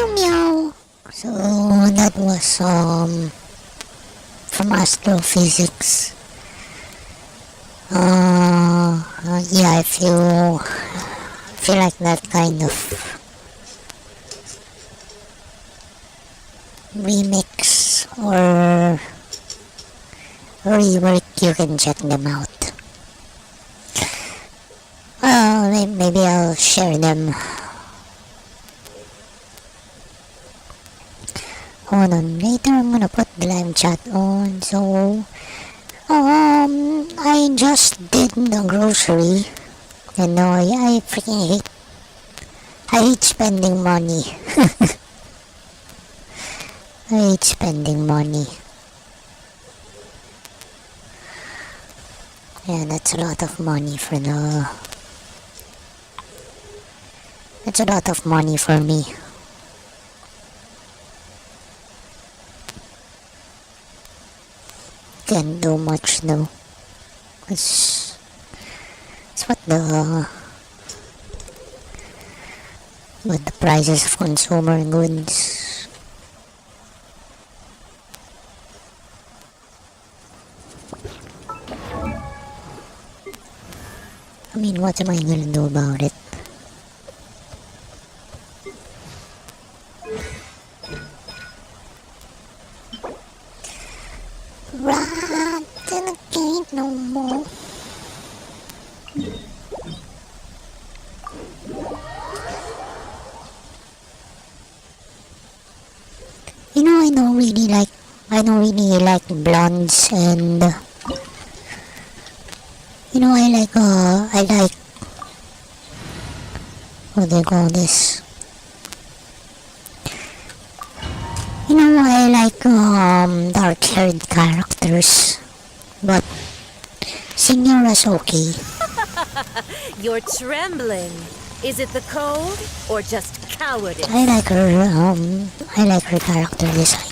Meow meow. So that was from astrophysics. Yeah, if you like that kind of remix or rework, you can check them out. Maybe I'll share them. Hold on, later I'm gonna put the live chat on. So, I just did the grocery. And I freaking I hate spending money. I hate spending money. Yeah, that's a lot of money for the... That's a lot of money for me. Can't do much though. It's what the prices of consumer goods. I mean, what am I gonna do about it? Rat in the gate no more. I don't really like blondes, and I like, what do you call this? I like dark-haired characters, but Signora's okay. You're trembling. Is it the cold or just cowardice? I like her character design.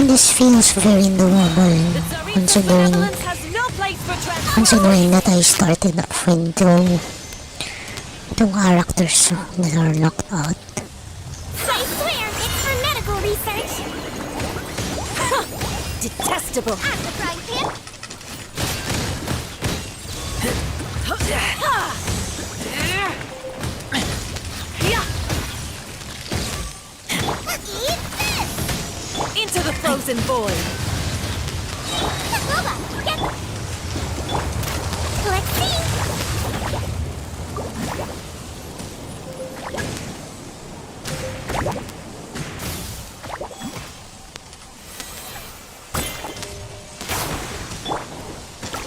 This feels very doable, considering that I started off with two characters that are knocked out. I swear it's for medical research. Detestable. At the frying pan. Eat this! Into the frozen void. Lola, get... Let's see.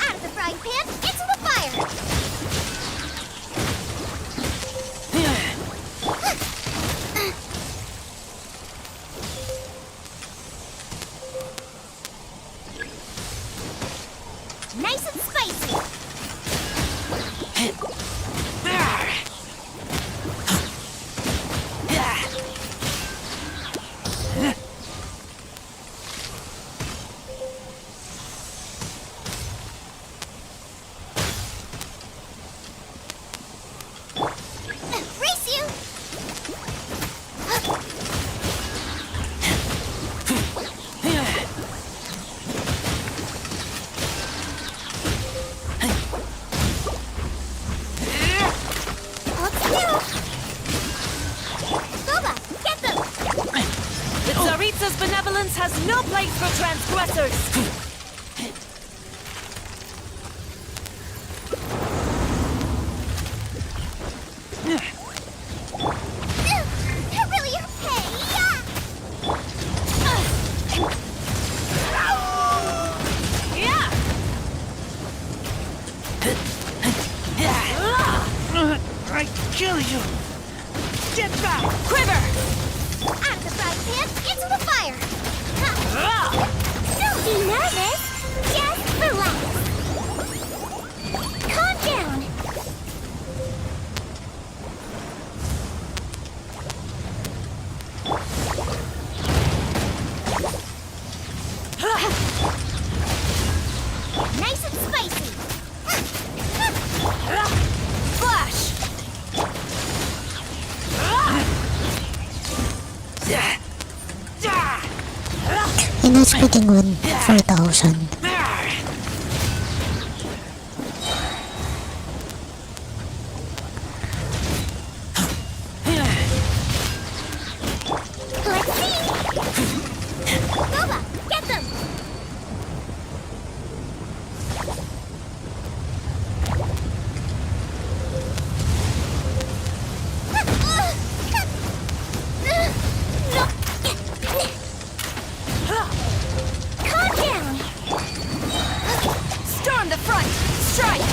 Out of the frying pan, into the fire. Nice and spicy. Race you. The Tsaritsa's benevolence has no place for transgressors. That really hurt. I kill you! Get back! Quiver! Out of the frying pan, into the fire. Don't be nervous. Just Relax. Calm down. Nice and spicy. Flash! And that's pretty good. 4,000. Let's see. Nova, get them. No. Calm down. Storm the front! Strike!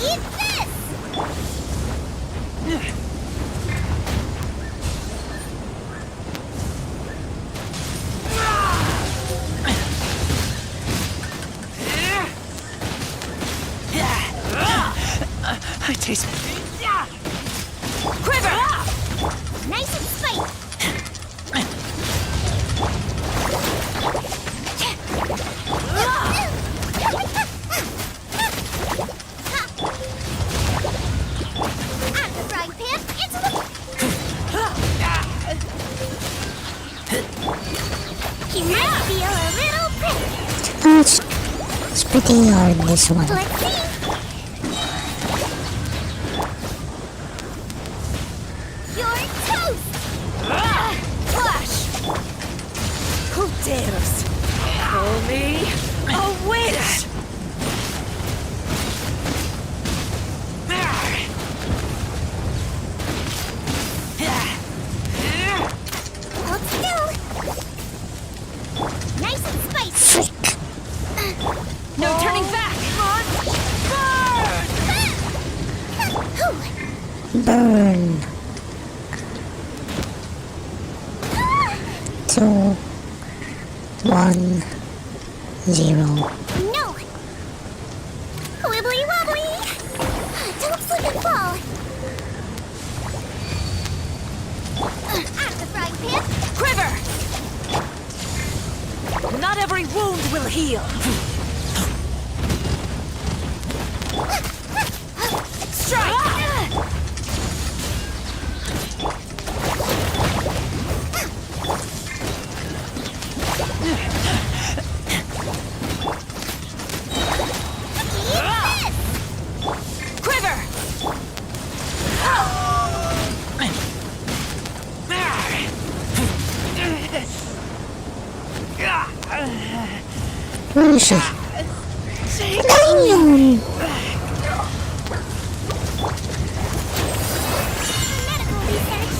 Eat this. I taste. Quiver! Nice and spicy. Out of the frying pan, into the... You might feel a little prick. Oh, it's pretty hard, this one. Let's see. You're toast. Flash! Who dares call me a witch? Hold still. Nice and spicy. Frick. No turning back! Burn. 2, 1, 0. No. Wibbly wobbly. Don't slip and fall. Out of the frying pan. Quiver! Not every wound will heal. Strike! Quiver! Where is she? Damn! Medical research.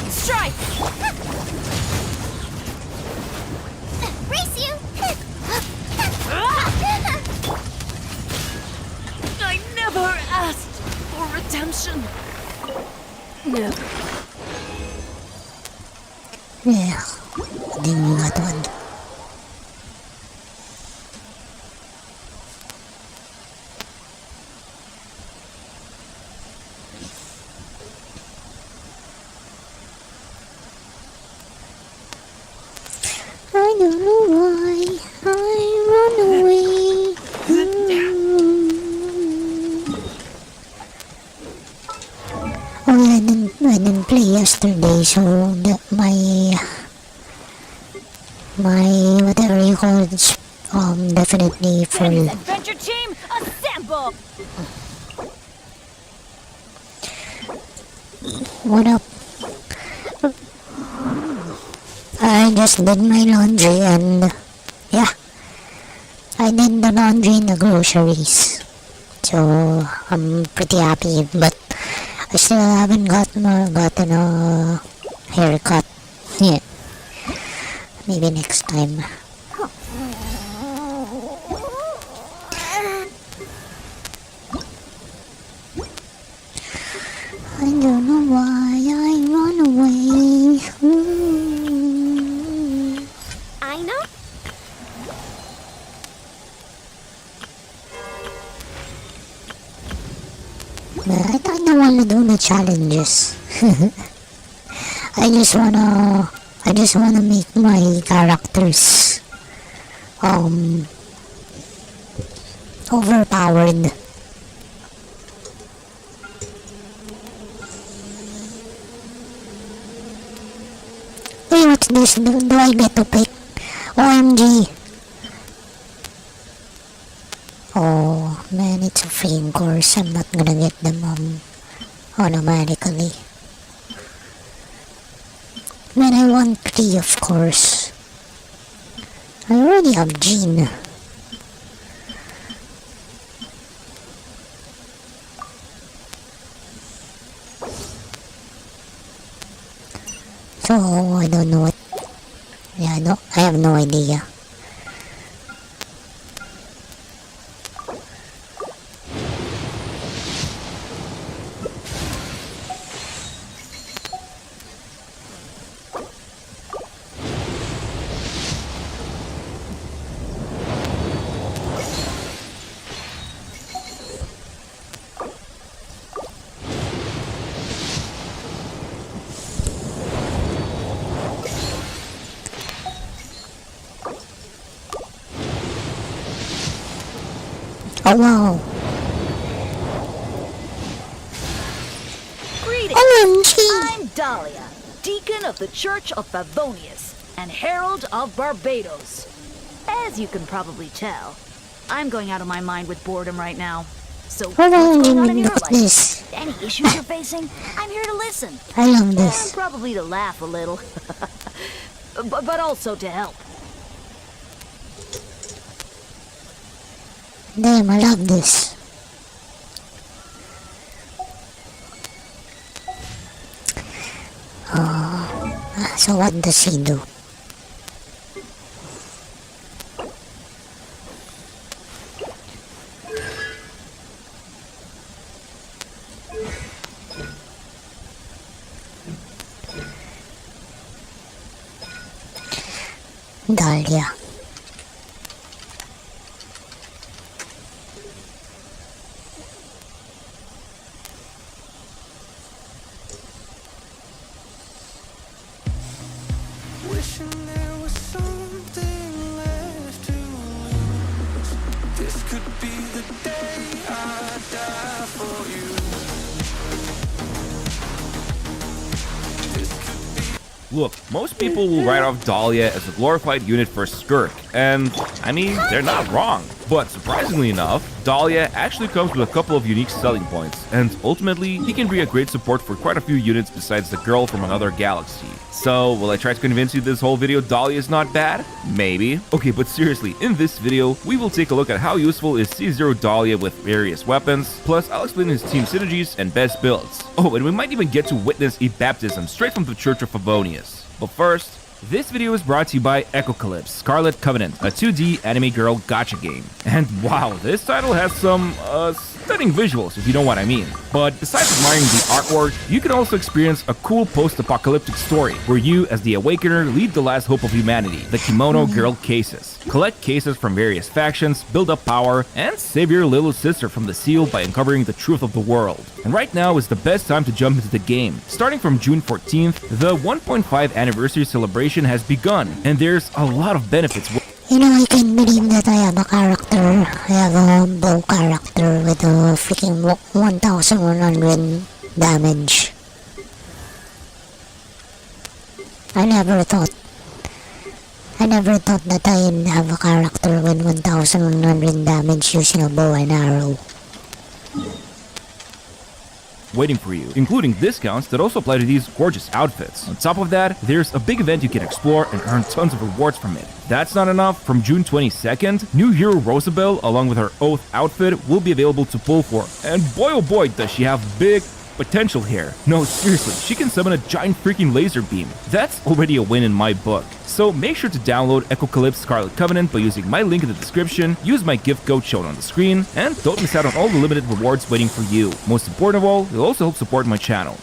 Strike! Race you. I never asked for redemption. Never. Yeah. Hindi mo nga tuwan. I don't know why I run away. Oh yeah, I didn't play yesterday, so my whatever you call it, definitely full. Adventure team, assemble! What up? I just did my laundry and yeah, I did the laundry and the groceries. So I'm pretty happy, but I still haven't gotten a haircut yet. Maybe next time. I don't know why I run away. But I don't wanna do the challenges. I just wanna make my characters overpowered. Hey, what's this? Do I get to pick? OMG. Oh man, it's a free course. I'm not gonna get them automatically. Man, I want 3, of course. I already have Jean. So, I don't know what... Yeah, no, I have no idea. Oh wow. Greetings. OMG! I'm Dahlia, Deacon of the Church of Favonius and Herald of Barbados. As you can probably tell, I'm going out of my mind with boredom right now. So, what's going on in your Look at life? this. Any issues you're facing? I'm here to listen. I love And this. probably to laugh a little. but also to help. Damn, I love this. So what does he do? Dahlia. Wishing there was something left to lose. This could be the day I die for you. This could be. Look, most people will write off Dahlia as a glorified unit for Skirk, and I mean, they're not wrong. But surprisingly enough, Dahlia actually comes with a couple of unique selling points, and ultimately, he can be a great support for quite a few units besides the girl from another galaxy. So, will I try to convince you this whole video Dahlia is not bad? Maybe. Okay, but seriously, in this video, we will take a look at how useful is C0 Dahlia with various weapons, plus I'll explain his team synergies and best builds. Oh, and we might even get to witness a baptism straight from the Church of Favonius. But first, this video is brought to you by Echocalypse Scarlet Covenant, a 2D anime girl gacha game. And wow, this title has some stunning visuals, if you know what I mean. But besides admiring the artwork, you can also experience a cool post-apocalyptic story where you, as the Awakener, lead the last hope of humanity, the Kimono Girl cases. Collect cases from various factions, build up power, and save your little sister from the seal by uncovering the truth of the world. And right now is the best time to jump into the game. Starting from June 14th, the 1.5 anniversary celebration has begun, and there's a lot of benefits. You know, I can't believe that I have a character. I have a bow character with a freaking 1100 damage. I never thought that I'd have a character with 1100 damage using a bow and arrow. Waiting for you, including discounts that also apply to these gorgeous outfits. On top of that, there's a big event you can explore and earn tons of rewards from it. If that's not enough, from June 22nd, new hero Rosabelle, along with her Oath outfit, will be available to pull for. And boy oh boy, does she have big potential here. No, seriously, she can summon a giant freaking laser beam. That's already a win in my book. So make sure to download Echocalypse Scarlet Covenant by using my link in the description, use my gift code shown on the screen, and don't miss out on all the limited rewards waiting for you. Most important of all, it'll also help support my channel.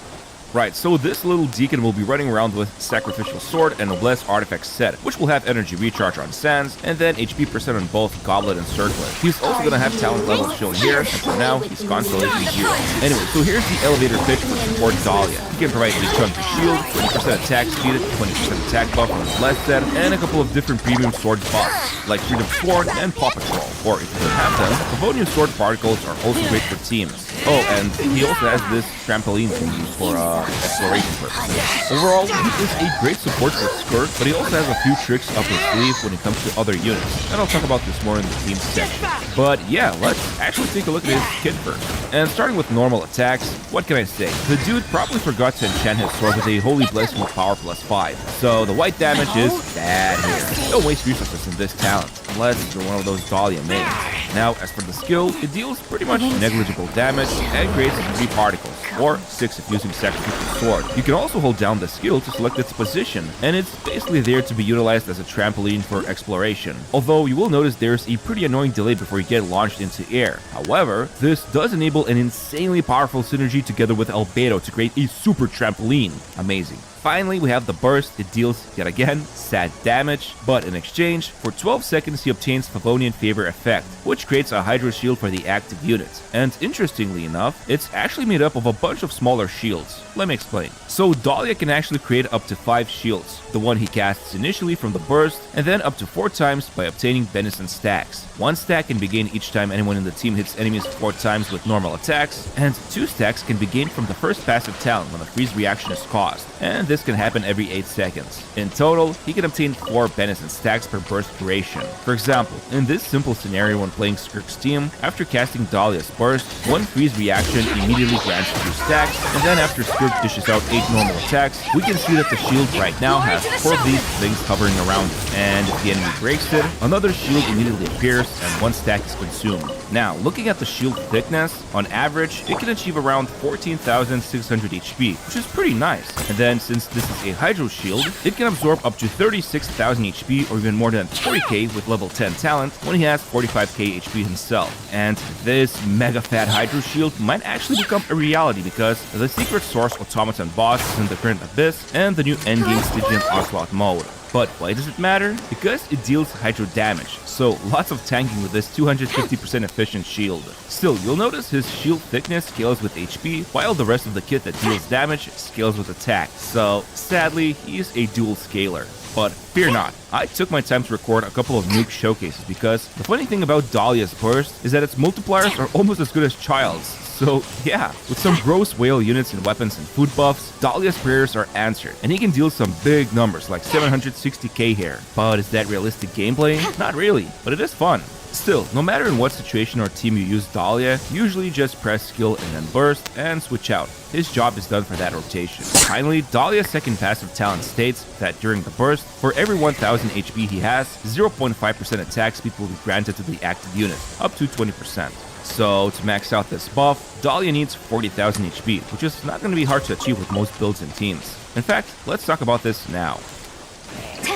Right, so this little deacon will be running around with Sacrificial Sword and Noblesse artifact set, which will have energy recharge on Sands, and then HP percent on both Goblet and Circlet. He's also gonna have talent levels shown here, and for now, he's Constellation 0. Anyway, so here's the elevator pitch for support Dahlia. He can provide a chunk of shield, 20% attack speed, 20% attack buff on his last set, and a couple of different premium sword buffs, like Freedom Sword and Paw Patrol. Or if you don't have them, Favonian Sword Particles are also great for teams. Oh, and he also has this trampoline to use for exploration purposes. Overall, he is a great support for Skirk, but he also has a few tricks up his sleeve when it comes to other units, and I'll talk about this more in the team section. But yeah, let's actually take a look at his kit first. And starting with normal attacks, what can I say? The dude probably forgot to enchant his sword with a Holy Blessing with power +5, so the white damage is bad here. Don't waste resources in this talent, unless you're one of those Dahlia mains. Now, as for the skill, it deals pretty much negligible damage and creates 3 particles, or 6 if using Sacrificial Sword. You can also hold down the skill to select its position, and it's basically there to be utilized as a trampoline for exploration. Although you will notice there's a pretty annoying delay before you get launched into air. However, this does enable an insanely powerful synergy together with Albedo to create a super trampoline. Amazing. Finally, we have the burst. It deals, yet again, sad damage, but in exchange, for 12 seconds he obtains Favonian Favor effect, which creates a Hydro Shield for the active unit. And interestingly enough, it's actually made up of a bunch of smaller shields. Let me explain. So Dahlia can actually create up to 5 shields, the one he casts initially from the burst, and then up to 4 times by obtaining Benison stacks. 1 stack can be gained each time anyone in the team hits enemies 4 times with normal attacks, and 2 stacks can be gained from the first passive talent when a freeze reaction is caused, and this can happen every 8 seconds. In total, he can obtain 4 Benison stacks per burst duration. For example, in this simple scenario when playing Skirk's team, after casting Dahlia's burst, 1 freeze reaction immediately grants 2 stacks, and then after Skirk dishes out 8 normal attacks, we can see that the shield right now has 4 of these things hovering around it, and if the enemy breaks it, another shield immediately appears and 1 stack is consumed. Now, looking at the shield thickness, on average, it can achieve around 14,600 HP, which is pretty nice. And then, since this is a Hydro Shield, it can absorb up to 36,000 HP or even more than 40k with level 10 talent when he has 45k HP himself. And this mega fat Hydro Shield might actually become a reality because the Secret Source Automaton boss is in the current Abyss and the new endgame Stygian Ocelot mode. But why does it matter? Because it deals Hydro damage, so lots of tanking with this 250% efficient shield. Still, you'll notice his shield thickness scales with HP, while the rest of the kit that deals damage scales with attack. So, sadly, he's a dual scaler. But fear not, I took my time to record a couple of nuke showcases because the funny thing about Dahlia's burst is that its multipliers are almost as good as Child's. So yeah, with some gross whale units and weapons and food buffs, Dahlia's prayers are answered, and he can deal some big numbers like 760k here. But is that realistic gameplay? Not really, but it is fun. Still, no matter in what situation or team you use Dahlia, usually just press skill and then burst and switch out. His job is done for that rotation. Finally, Dahlia's second passive talent states that during the burst, for every 1000 HP he has, 0.5% attack speed will be granted to the active unit, up to 20%. So, to max out this buff, Dahlia needs 40,000 HP, which is not going to be hard to achieve with most builds and teams. In fact, let's talk about this now.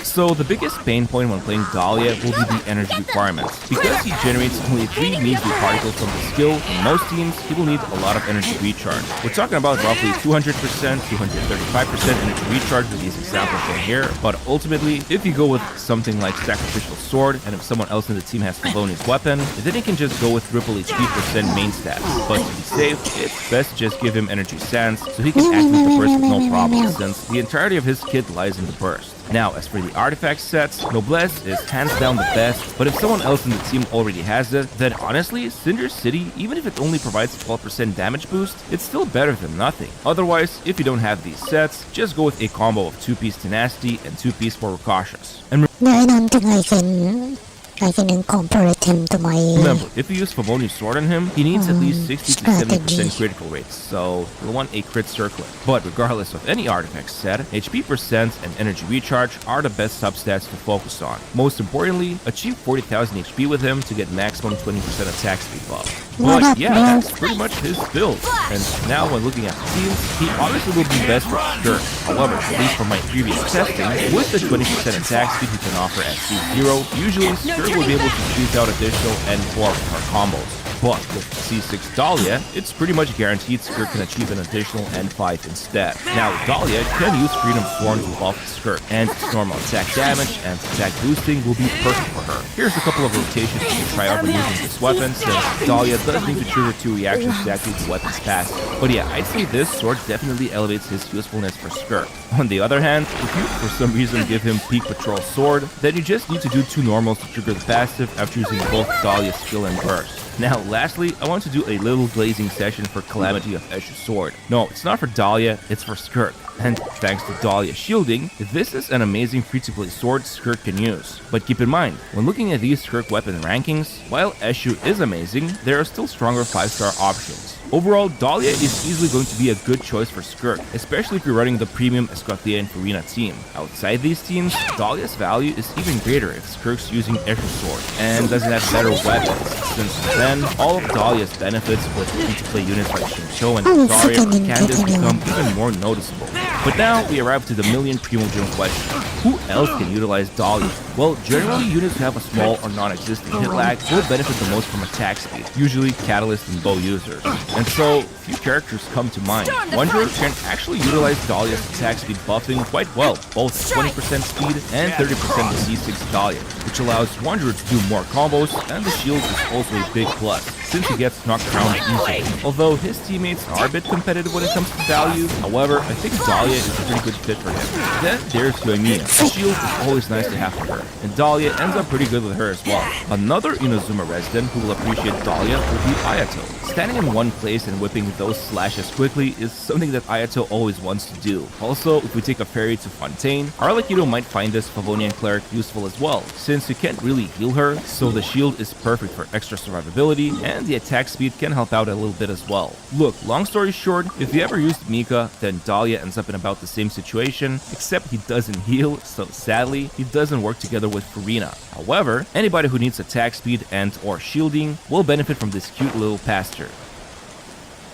So the biggest pain point when playing Dahlia will be the energy requirements. Because he generates only 3 measly particles from the skill, in most teams, he will need a lot of energy recharge. We're talking about roughly 200%, 235% energy recharge with these examples shown here, but ultimately, if you go with something like Sacrificial Sword, and if someone else in the team has Favonian's weapon, then he can just go with triple HP % main stats. But to be safe, it's best to just give him energy sands, so he can activate the burst with no problem, since the entirety of his kit lies in the burst. Now, as for the artifact sets, Noblesse is hands down the best, but if someone else in the team already has it, then honestly, Cinder City, even if it only provides 12% damage boost, it's still better than nothing. Otherwise, if you don't have these sets, just go with a combo of 2-piece Tenacity and 2-piece for Cautious. And I don't think I can incorporate him to my... remember, if you use Favonian's Sword on him, he needs at least 60 to 70% critical rates, so you'll want a crit circlet. But regardless of any artifact set, HP % and energy recharge are the best substats to focus on. Most importantly, achieve 40,000 HP with him to get maximum 20% attack speed buff. But yeah, that's pretty much his build. And now when looking at the teams, he obviously will be best for Skirk. However, at least from my previous testing, with the 20% attack speed he can offer at C0, usually Skirk will be able to choose out additional N4 for combos. But with C6 Dahlia, it's pretty much guaranteed Skirk can achieve an additional N5 instead. Now, Dahlia can use Freedom Sworn to buff Skirk, and its normal attack damage and attack boosting will be perfect for her. Here's a couple of rotations you can try out when using this weapon, since Dahlia does need to trigger 2 reactions to activate the weapon's passive. But yeah, I'd say this sword definitely elevates his usefulness for Skirk. On the other hand, if you for some reason give him Peak Patrol Sword, then you just need to do 2 normals to trigger the passive after using both Dahlia's skill and burst. Now, lastly, I want to do a little glazing session for Calamity of Eschu's sword. No, it's not for Dahlia, it's for Skirk. And thanks to Dahlia's shielding, this is an amazing free-to-play sword Skirk can use. But keep in mind, when looking at these Skirk weapon rankings, while Eschu is amazing, there are still stronger 5-star options. Overall, Dahlia is easily going to be a good choice for Skirk, especially if you're running the premium Escotilla and Farina team. Outside these teams, Dahlia's value is even greater if Skirk's using Eschu's sword, and doesn't have better weapons, since then, all of Dahlia's benefits with free-to-play units like Shincho and Daria or Candace become even more noticeable. But now, we arrive to the million Primogem question. Who else can utilize Dahlia? Well, generally, units who have a small or non-existing hit lag will benefit the most from attack speed, usually Catalyst and Bow users. And so, few characters come to mind. Wanderer can actually utilize Dahlia's attack speed buffing quite well, both 20% speed and 30% with C6 Dahlia, which allows Wanderer to do more combos, and the shield is also a big plus, since he gets knocked down easily. Although his teammates are a bit competitive when it comes to value, however, I think Dahlia is a pretty good fit for him. Then there's Yoimiya. The shield is always nice to have for her, and Dahlia ends up pretty good with her as well. Another Inazuma resident who will appreciate Dahlia will be Ayato. Standing in one place and whipping those slashes quickly is something that Ayato always wants to do. Also, if we take a ferry to Fontaine, Arlecchino might find this Favonian cleric useful as well, since you can't really heal her, so the shield is perfect for extra survivability, and the attack speed can help out a little bit as well. Look, long story short, if you ever used Mika, then Dahlia ends up in about the same situation, except he doesn't heal, so sadly, he doesn't work together with Farina. However, anybody who needs attack speed and or shielding will benefit from this cute little pasture.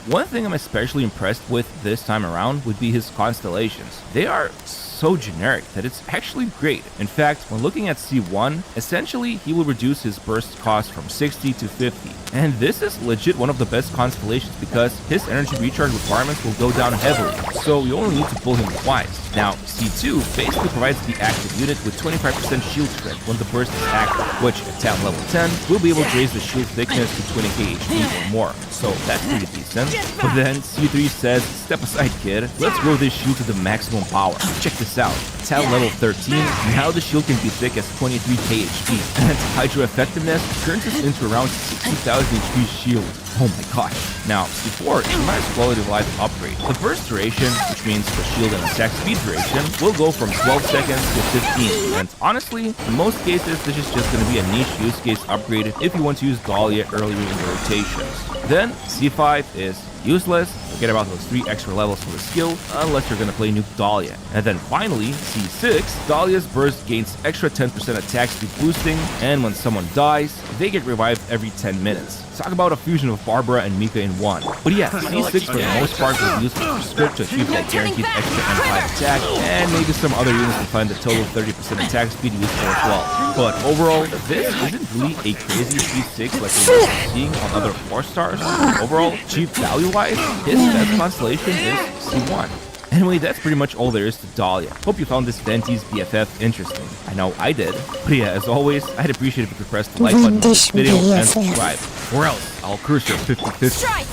One thing I'm especially impressed with this time around would be his constellations. They are so generic that it's actually great. In fact, when looking at C1, essentially he will reduce his burst cost from 60 to 50. And this is legit one of the best constellations because his energy recharge requirements will go down heavily, so you only need to pull him twice. Now, C2 basically provides the active unit with 25% shield strength when the burst is active, which at town level 10 will be able to raise the shield thickness to 20k HP or more, so that's pretty decent. But then C3 says, step aside kid, let's grow this shield to the maximum power. Check this out, town level 13, now the shield can be thick as 23k HP, and Hydro effectiveness turns this into around 60,000 HP shield. Oh my gosh. Now, C4 is a nice quality of life upgrade. The burst duration, which means the shield and attack speed duration, will go from 12 seconds to 15. And honestly, in most cases, this is just going to be a niche use case upgrade if you want to use Dahlia earlier in the rotations. Then, C5 is useless. Forget about those 3 extra levels for the skill, unless you're gonna play Nuke Dahlia. And then finally, C6, Dahlia's burst gains extra 10% attack speed boosting, and when someone dies, they get revived every 10 minutes. Talk about a fusion of Barbara and Mika in one. But yeah, C6 for the most part was useful for Skirk to achieve that guaranteed extra N5 attack, and maybe some other units will find the total 30% attack speed useful as well. But overall, this isn't really a crazy C6 like we're seeing on other 4 stars. Overall, cheap value-wise, his best constellation is C1. Anyway, that's pretty much all there is to Dahlia. Hope you found this Venti's BFF interesting. I know I did. But yeah, as always, I'd appreciate if you could press the like button on this video and subscribe. Or else, I'll curse your 50-50. Strike!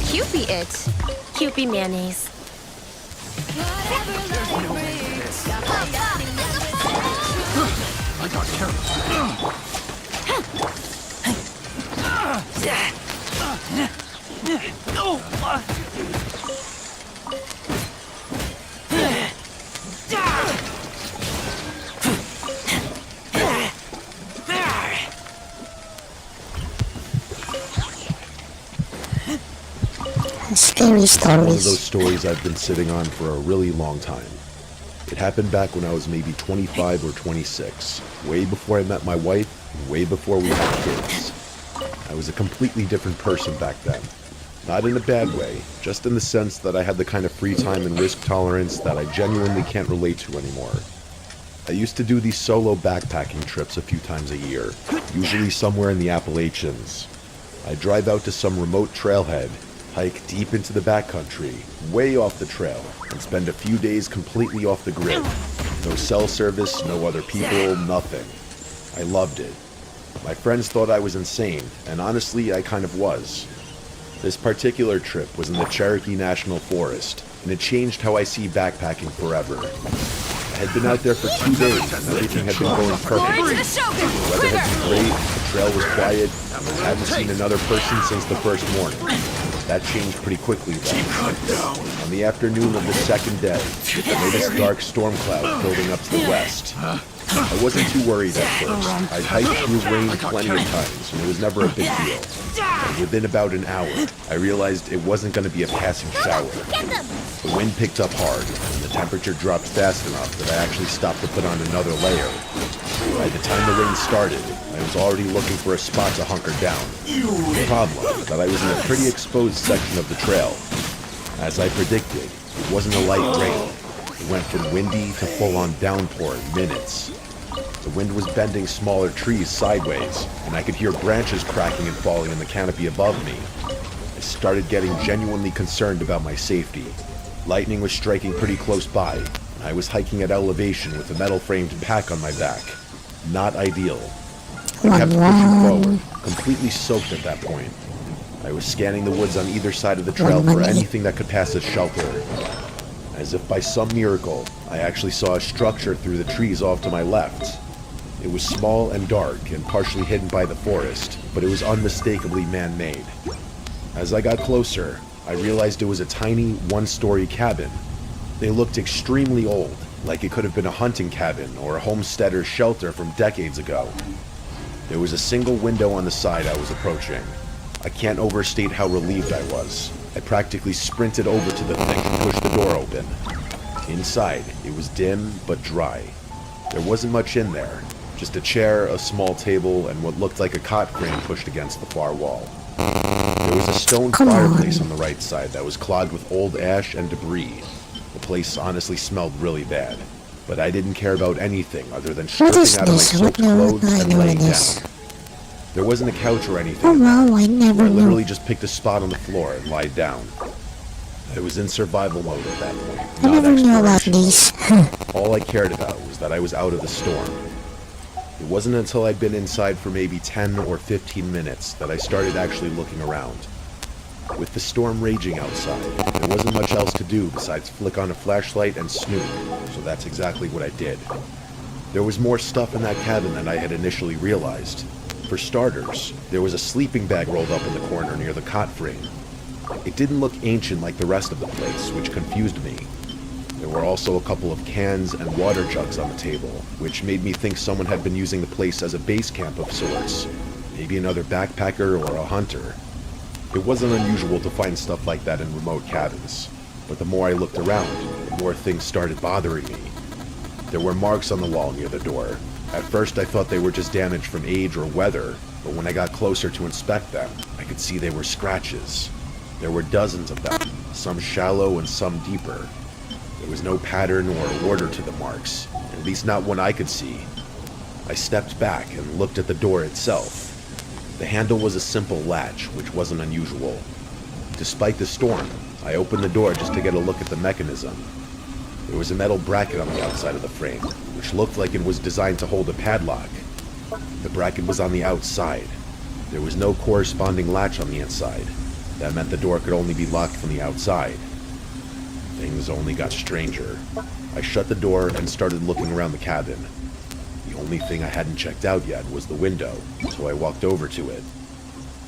Cupid? Cupid. Cupid mayonnaise. I got carried. Scary One of stories. those stories I've been sitting on for a really long time. It happened back when I was maybe 25 or 26, way before I met my wife, and way before we had kids. I was a completely different person back then. Not in a bad way, just in the sense that I had the kind of free time and risk tolerance that I genuinely can't relate to anymore. I used to do these solo backpacking trips a few times a year, usually somewhere in the Appalachians. I'd drive out to some remote trailhead, hike deep into the backcountry, way off the trail, and spend a few days completely off the grid. No cell service, no other people, nothing. I loved it. My friends thought I was insane, and honestly, I kind of was. This particular trip was in the Cherokee National Forest, and it changed how I see backpacking forever. I had been out there for 2 days, and everything had been going perfect. Glory to the Shogun! The weather had been great, the trail was quiet, and I hadn't seen another person since the first morning. That changed pretty quickly, though. On the afternoon of the second day, I noticed dark storm clouds building up to the west. I wasn't too worried at first. I'd hiked through rain plenty of times, and it was never a big deal. But within about an hour, I realized it wasn't going to be a passing shower. The wind picked up hard, and the temperature dropped fast enough that I actually stopped to put on another layer. By the time the rain started, I was already looking for a spot to hunker down. The problem is that I was in a pretty exposed section of the trail. As I predicted, it wasn't a light rain. It went from windy to full-on downpour in minutes. The wind was bending smaller trees sideways, and I could hear branches cracking and falling in the canopy above me. I started getting genuinely concerned about my safety. Lightning was striking pretty close by, and I was hiking at elevation with a metal-framed pack on my back. Not ideal. I kept pushing forward, completely soaked at that point. I was scanning the woods on either side of the trail for anything that could pass as shelter. As if by some miracle, I actually saw a structure through the trees off to my left. It was small and dark and partially hidden by the forest, but it was unmistakably man-made. As I got closer, I realized it was a tiny, one-story cabin. They looked extremely old, like it could have been a hunting cabin or a homesteader's shelter from decades ago. There was a single window on the side I was approaching. I can't overstate how relieved I was. I practically sprinted over to the thing and pushed the door open. Inside, it was dim but dry. There wasn't much in there, just a chair, a small table, and what looked like a cot frame pushed against the far wall. There was a stone fireplace on the right side that was clogged with old ash and debris. The place honestly smelled really bad, but I didn't care about anything other than stripping out of my soaked clothes and laying down. There wasn't a couch or anything. Oh wow, I I never knew. literally just picked a spot on the floor and lied down. I was in survival mode at that point, I not never knew about exploration. these. All I cared about was that I was out of the storm. It wasn't until I'd been inside for maybe 10 or 15 minutes that I started actually looking around. With the storm raging outside, there wasn't much else to do besides flick on a flashlight and snoop, so that's exactly what I did. There was more stuff in that cabin than I had initially realized. For starters, there was a sleeping bag rolled up in the corner near the cot frame. It didn't look ancient like the rest of the place, which confused me. There were also a couple of cans and water jugs on the table, which made me think someone had been using the place as a base camp of sorts. Maybe another backpacker or a hunter. It wasn't unusual to find stuff like that in remote cabins, but the more I looked around, the more things started bothering me. There were marks on the wall near the door. At first I thought they were just damage from age or weather, but when I got closer to inspect them, I could see they were scratches. There were dozens of them, some shallow and some deeper. There was no pattern or order to the marks, at least not one I could see. I stepped back and looked at the door itself. The handle was a simple latch, which wasn't unusual. Despite the storm, I opened the door just to get a look at the mechanism. There was a metal bracket on the outside of the frame, which looked like it was designed to hold a padlock. The bracket was on the outside. There was no corresponding latch on the inside. That meant the door could only be locked from the outside. Things only got stranger. I shut the door and started looking around the cabin. The only thing I hadn't checked out yet was the window, so I walked over to it.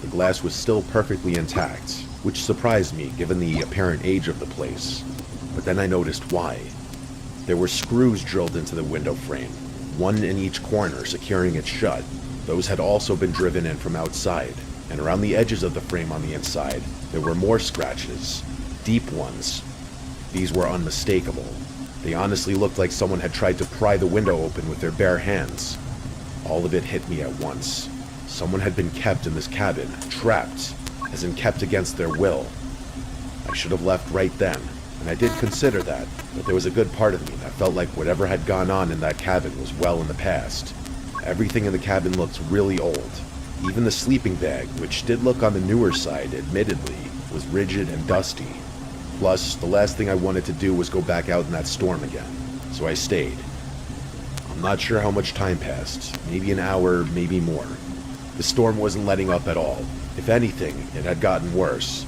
The glass was still perfectly intact, which surprised me given the apparent age of the place. But then I noticed why. There were screws drilled into the window frame, one in each corner securing it shut. Those had also been driven in from outside, and around the edges of the frame on the inside, there were more scratches, deep ones. These were unmistakable. They honestly looked like someone had tried to pry the window open with their bare hands. All of it hit me at once. Someone had been kept in this cabin, trapped. as in kept against their will. I should have left right then, and I did consider that, but there was a good part of me that felt like whatever had gone on in that cabin was well in the past. Everything in the cabin looked really old. Even the sleeping bag, which did look on the newer side, admittedly, was rigid and dusty. Plus, the last thing I wanted to do was go back out in that storm again, so I stayed. I'm not sure how much time passed, maybe an hour, maybe more. The storm wasn't letting up at all. If anything, it had gotten worse.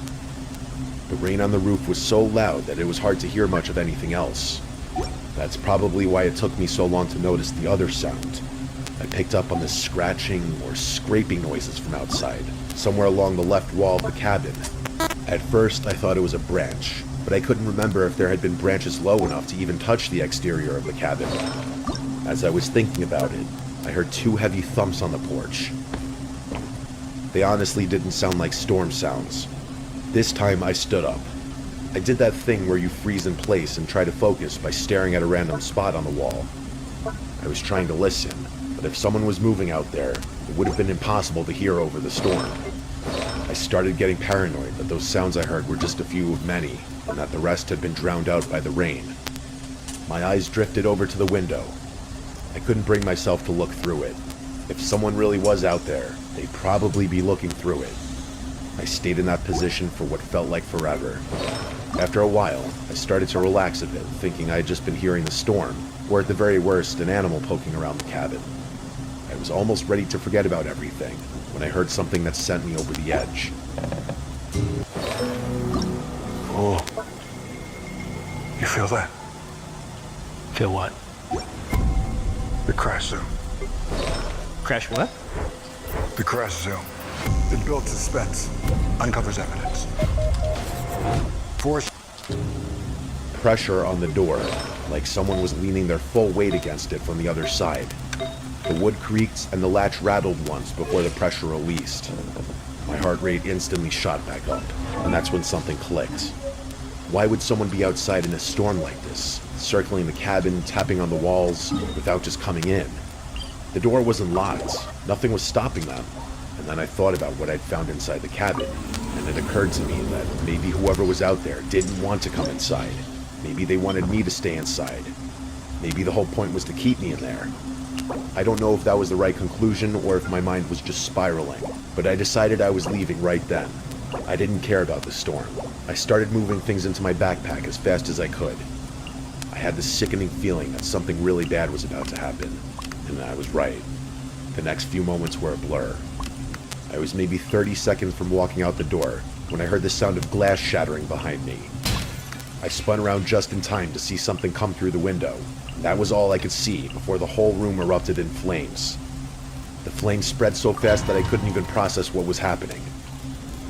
The rain on the roof was so loud that it was hard to hear much of anything else. That's probably why it took me so long to notice the other sound. I picked up on the scratching or scraping noises from outside, somewhere along the left wall of the cabin. At first, I thought it was a branch, but I couldn't remember if there had been branches low enough to even touch the exterior of the cabin. As I was thinking about it, I heard 2 heavy thumps on the porch. They honestly didn't sound like storm sounds. This time I stood up. I did that thing where you freeze in place and try to focus by staring at a random spot on the wall. I was trying to listen, but if someone was moving out there, it would have been impossible to hear over the storm. I started getting paranoid that those sounds I heard were just a few of many, and that the rest had been drowned out by the rain. My eyes drifted over to the window. I couldn't bring myself to look through it. If someone really was out there, they'd probably be looking through it. I stayed in that position for what felt like forever. After a while, I started to relax a bit, thinking I had just been hearing the storm, or at the very worst, an animal poking around the cabin. I was almost ready to forget about everything when I heard something that sent me over the edge. Oh. You feel that? Feel what? The crash zone. Crash what? The crash zone. It builds suspense, uncovers evidence. Force. Pressure on the door, like someone was leaning their full weight against it from the other side. The wood creaked and the latch rattled once before the pressure released. My heart rate instantly shot back up, and that's when something clicked. Why would someone be outside in a storm like this, circling the cabin, tapping on the walls, without just coming in? The door wasn't locked. Nothing was stopping them. And then I thought about what I'd found inside the cabin, and it occurred to me that maybe whoever was out there didn't want to come inside. Maybe they wanted me to stay inside. Maybe the whole point was to keep me in there. I don't know if that was the right conclusion or if my mind was just spiraling, but I decided I was leaving right then. I didn't care about the storm. I started moving things into my backpack as fast as I could. I had the sickening feeling that something really bad was about to happen, and I was right. The next few moments were a blur. I was maybe 30 seconds from walking out the door when I heard the sound of glass shattering behind me. I spun around just in time to see something come through the window. That was all I could see before the whole room erupted in flames. The flames spread so fast that I couldn't even process what was happening.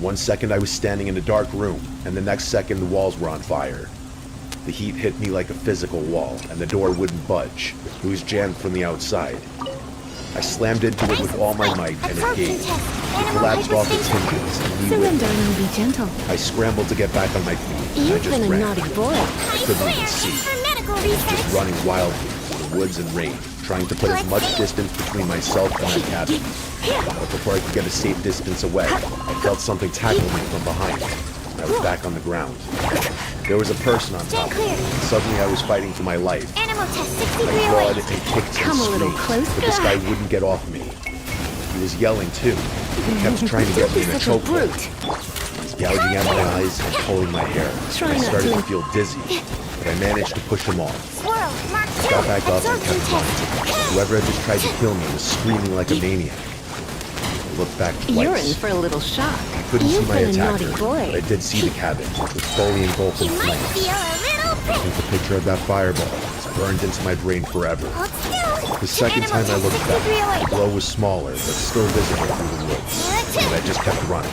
1 second I was standing in a dark room, and the next second the walls were on fire. The heat hit me like a physical wall, and the door wouldn't budge. It was jammed from the outside. I slammed into it with all my might, and it gave. It collapsed off its hinges, and me with it. and be gentle. I scrambled to get back on my feet, and I You've just been a ran. naughty boy. I couldn't even see. For medical Just research. running wildly through the woods and rain, trying to put as much distance between myself and my cabin. But before I could get a safe distance away, I felt something tackle me from behind. I was back on the ground. There was a person on top of me, and suddenly I was fighting for my life. Animal test 6 I degree clawed away. and kicked Come a and little screamed, closer. but this guy wouldn't get off me. He was yelling too. He kept trying to get me in a Such a chokehold. brute. He's gouging at my eyes and pulling my hair. Try I not started to. to feel dizzy, but I managed to push him off. Swirl, Mark I 2. got back up and Absorption kept running. test. Whoever had just tried to kill me was screaming like a maniac. I looked back twice. You're in for a little shock. I couldn't see You've my been a attacker, naughty boy. but I did see the cabin, with fully engulfed in You might flames. feel a little I think the picture of that fireball is burned into my brain forever. The second time I looked back, the glow was smaller, but still visible through the woods, and I just kept running.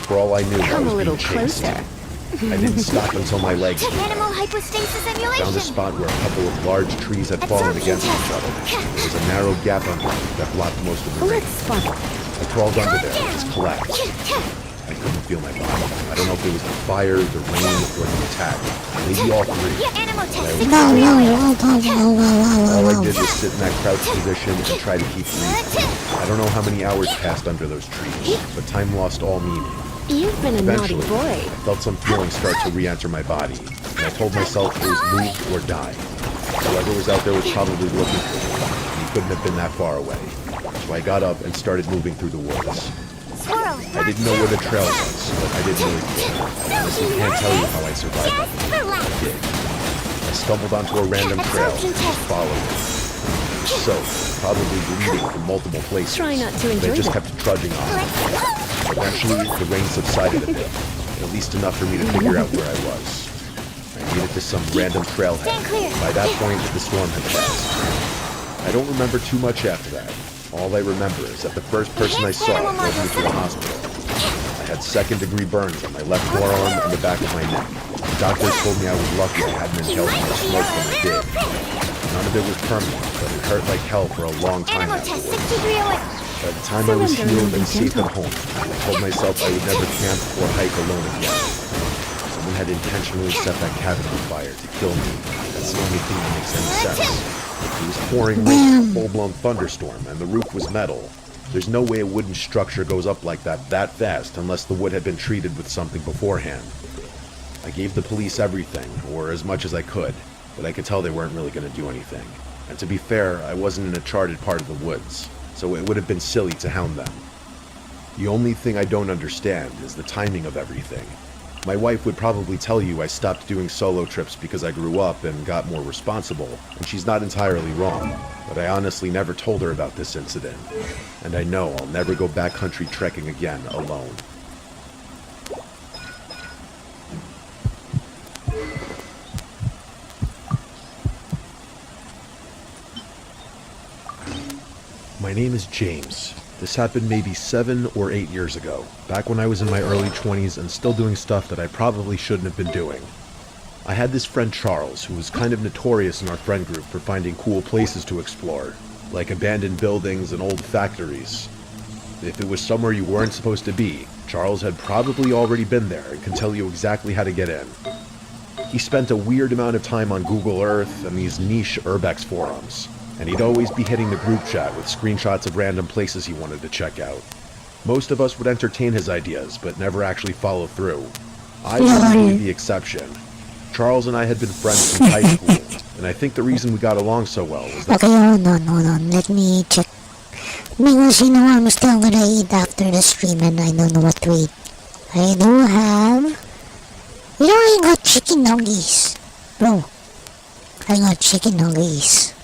For all I knew, I Come a was little being chased. closer. I didn't stop until my legs gave out. Animal hypostasis I found a emulation. spot where a couple of large trees had fallen against each other. There was a narrow gap under it that blocked most of the rain. Let's spot it. I crawled under there and just collapsed. I couldn't feel my body. I don't know if it was the fire, the rain, or the attack. Maybe all three. Animal test I 6 No, degree no, away. no, no, no, no, All no, I no. did was sit in that crouched position and try to keep breathing. I don't know how many hours passed under those trees, but time lost all meaning. You've been a naughty Eventually, boy. I felt some feelings start to re-enter my body, and I told myself it was move or die. Whoever was out there was probably looking for me, and he couldn't have been that far away. So I got up and started moving through the woods. I didn't know where the trail was, but I didn't really care. I honestly can't tell you how I survived that night. I did. I stumbled onto a random trail and just followed it. It was soaked, probably bleeding from multiple places. Try not to but enjoy I just that. kept trudging on. Eventually, the rain subsided a bit, at least enough for me to figure out where I was. I made it to some random trailhead. By that point, the storm had passed. I don't remember too much after that. All I remember is that the first person I saw drove me to the hospital. I had second-degree burns on my left forearm and the back of my neck. The doctors told me I was lucky I hadn't inhaled much smoke when I did. None of it was permanent, but it hurt like hell for a long time Animal test afterwards. 6301. By the time I was healed and safe at home, I told myself I would never camp or hike alone again. Someone had intentionally set that cabin on fire to kill me. That's the only thing that makes any sense. It was pouring rain, a full-blown thunderstorm, and the roof was metal. There's no way a wooden structure goes up like that fast unless the wood had been treated with something beforehand. I gave the police everything, or as much as I could, but I could tell they weren't really going to do anything. And to be fair, I wasn't in a charted part of the woods, so it would have been silly to hound them. The only thing I don't understand is the timing of everything. My wife would probably tell you I stopped doing solo trips because I grew up and got more responsible, and she's not entirely wrong, but I honestly never told her about this incident, and I know I'll never go backcountry trekking again alone. My name is James. This happened maybe 7 or 8 years ago, back when I was in my early 20s and still doing stuff that I probably shouldn't have been doing. I had this friend Charles, who was kind of notorious in our friend group for finding cool places to explore, like abandoned buildings and old factories. If it was somewhere you weren't supposed to be, Charles had probably already been there and can tell you exactly how to get in. He spent a weird amount of time on Google Earth and these niche urbex forums, and he'd always be hitting the group chat with screenshots of random places he wanted to check out. Most of us would entertain his ideas, but never actually follow through. I was probably the exception. Charles and I had been friends since high school, and I think the reason we got along so well was that— Okay, hold on. Let me check. Because you know I'm still gonna eat after the stream and I don't know what to eat. I do have... You know, I got chicken nuggies. Bro. I got chicken nuggies.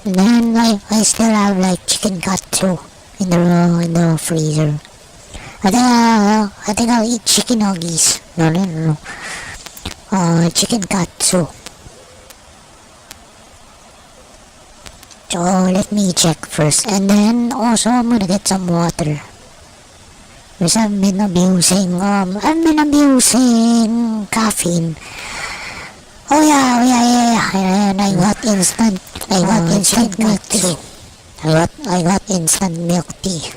And then I still have like chicken katsu in the freezer. I think I'll eat chicken nuggies. No. Chicken katsu. So let me check first, and then also I'm gonna get some water. Because I've been abusing caffeine. Oh yeah. And I got instant katsu. I got instant milk tea.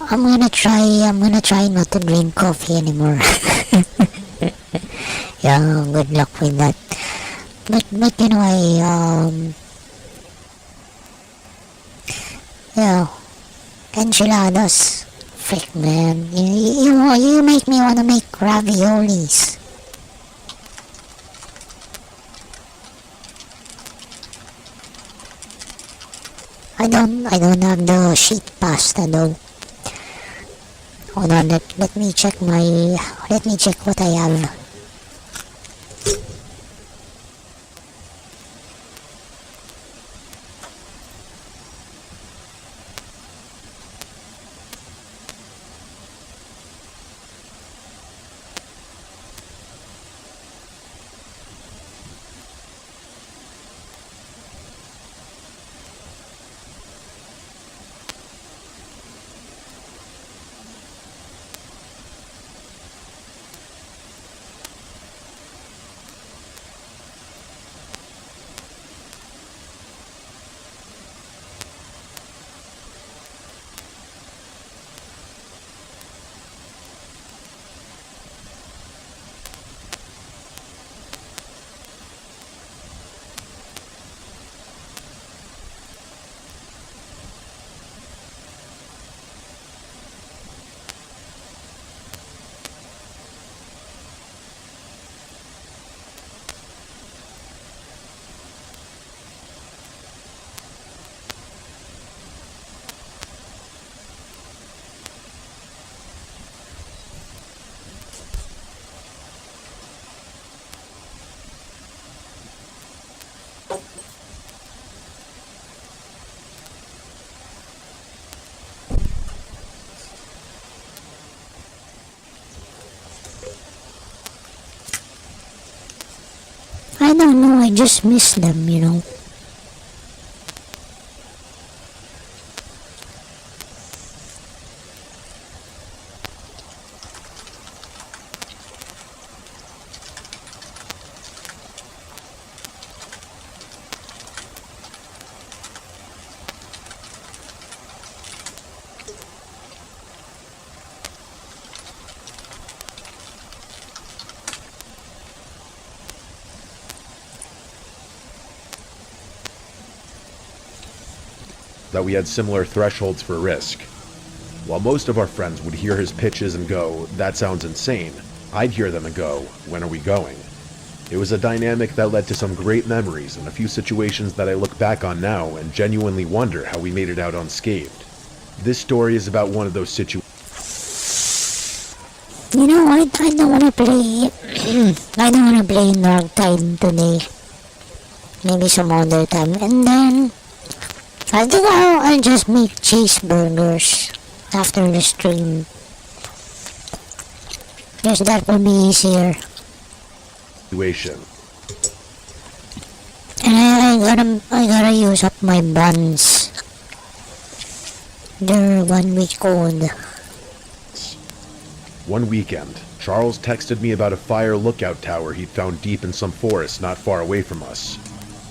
I'm gonna try not to drink coffee anymore. Yeah, good luck with that. But you know, enchiladas. Frick, man. You make me wanna make raviolis. I don't have the sheet pasta though. Hold on, let me check what I have. just miss them, you know. That we had similar thresholds for risk. While most of our friends would hear his pitches and go, "That sounds insane," I'd hear them and go, "When are we going?" It was a dynamic that led to some great memories and a few situations that I look back on now and genuinely wonder how we made it out unscathed. This story is about one of those situations. You know, I don't wanna play. I don't wanna play Northtide today. Maybe some other time. And then I think I'll just make cheeseburgers after the stream. Because that will be easier. And I gotta use up my buns. They're 1 week old. One weekend, Charles texted me about a fire lookout tower he'd found deep in some forest not far away from us.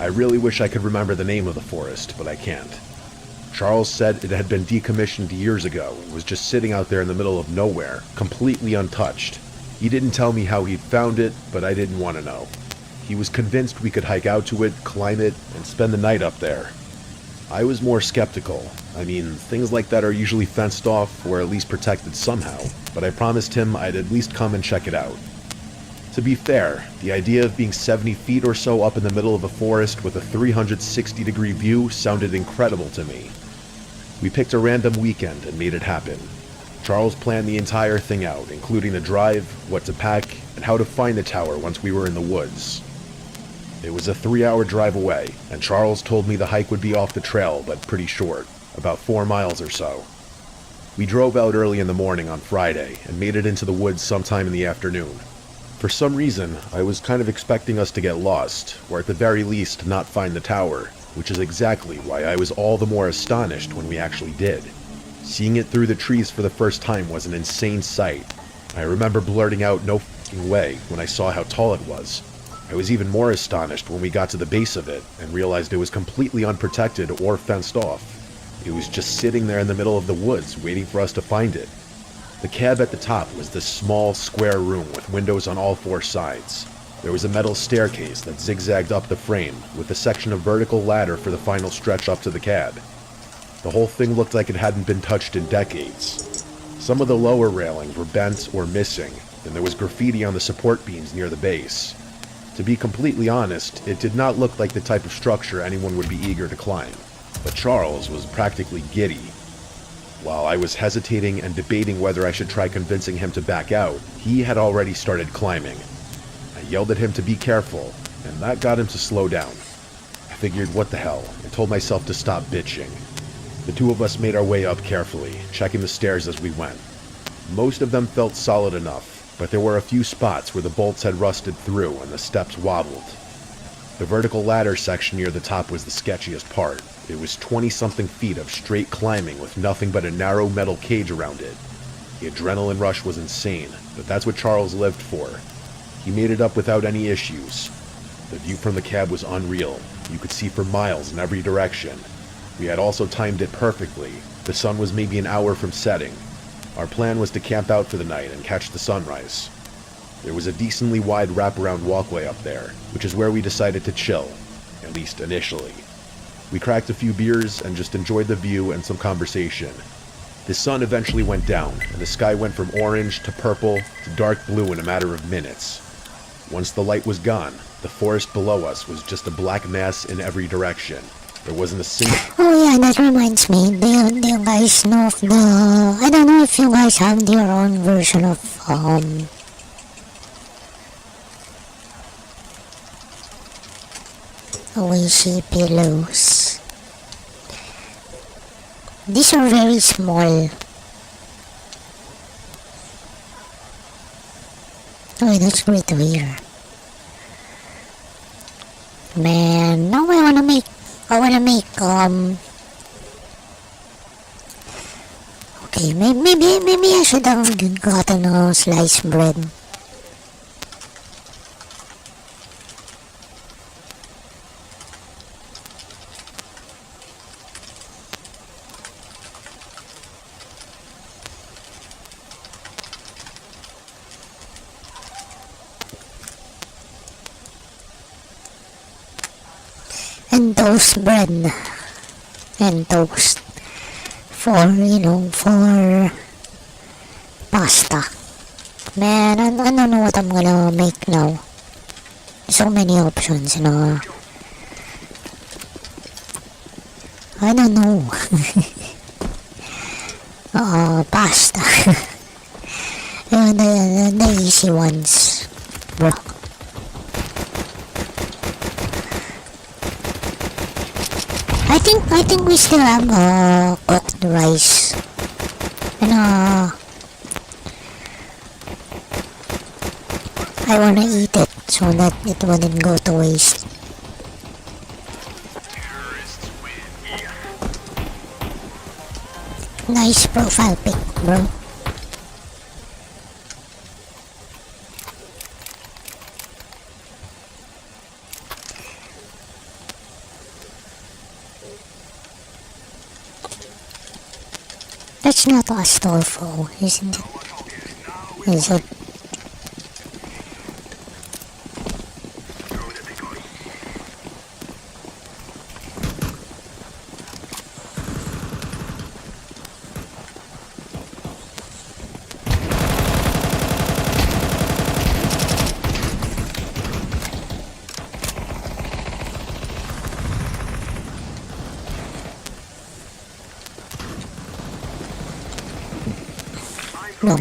I really wish I could remember the name of the forest, but I can't. Charles said it had been decommissioned years ago and was just sitting out there in the middle of nowhere, completely untouched. He didn't tell me how he'd found it, but I didn't want to know. He was convinced we could hike out to it, climb it, and spend the night up there. I was more skeptical. I mean, things like that are usually fenced off or at least protected somehow, but I promised him I'd at least come and check it out. To be fair, the idea of being 70 feet or so up in the middle of a forest with a 360-degree view sounded incredible to me. We picked a random weekend and made it happen. Charles planned the entire thing out, including the drive, what to pack, and how to find the tower once we were in the woods. It was a 3-hour drive away, and Charles told me the hike would be off the trail, but pretty short, about 4 miles or so. We drove out early in the morning on Friday, and made it into the woods sometime in the afternoon. For some reason, I was kind of expecting us to get lost, or at the very least not find the tower, which is exactly why I was all the more astonished when we actually did. Seeing it through the trees for the first time was an insane sight. I remember blurting out "no f***ing way" when I saw how tall it was. I was even more astonished when we got to the base of it and realized it was completely unprotected or fenced off. It was just sitting there in the middle of the woods waiting for us to find it. The cab at the top was this small, square room with windows on all 4 sides. There was a metal staircase that zigzagged up the frame, with a section of vertical ladder for the final stretch up to the cab. The whole thing looked like it hadn't been touched in decades. Some of the lower railings were bent or missing, and there was graffiti on the support beams near the base. To be completely honest, it did not look like the type of structure anyone would be eager to climb, but Charles was practically giddy. While I was hesitating and debating whether I should try convincing him to back out, he had already started climbing. I yelled at him to be careful, and that got him to slow down. I figured, what the hell, and told myself to stop bitching. The two of us made our way up carefully, checking the stairs as we went. Most of them felt solid enough, but there were a few spots where the bolts had rusted through and the steps wobbled. The vertical ladder section near the top was the sketchiest part. It was 20-something feet of straight climbing with nothing but a narrow metal cage around it. The adrenaline rush was insane, but that's what Charles lived for. He made it up without any issues. The view from the cab was unreal. You could see for miles in every direction. We had also timed it perfectly. The sun was maybe an hour from setting. Our plan was to camp out for the night and catch the sunrise. There was a decently wide wraparound walkway up there, which is where we decided to chill, at least initially. We cracked a few beers and just enjoyed the view and some conversation. The sun eventually went down, and the sky went from orange to purple to dark blue in a matter of minutes. Once the light was gone, the forest below us was just a black mass in every direction. There wasn't a single... Oh yeah, that reminds me. Do you guys know of the... I don't know if you guys have your own version of, Oishi pillows. These are very small. Oh, that's great to hear. Man, now I wanna make, okay, maybe I should have gotten a sliced bread. And toast bread and toast for for pasta. Man, I don't know what I'm gonna make now. So many options, I don't know. Pasta. The easy ones, bro. I think we still have cooked rice. And I wanna eat it so that it wouldn't go to waste. Nice profile pic, bro. That's not Astolfo, isn't it? Is it? No.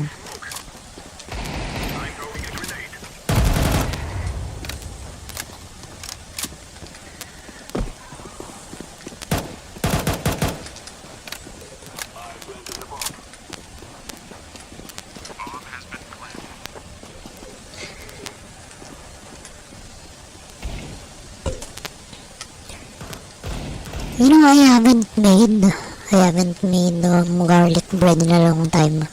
I haven't made garlic bread in a long time.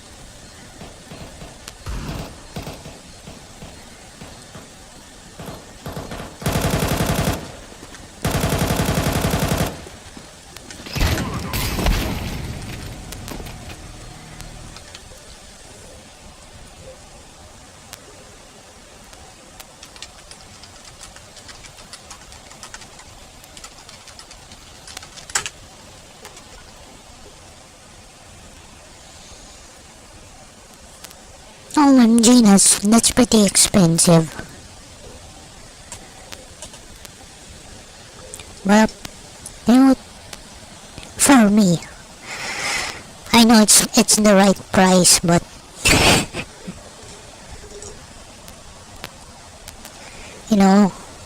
OMG, that's pretty expensive. But, for me, I know it's the right price, but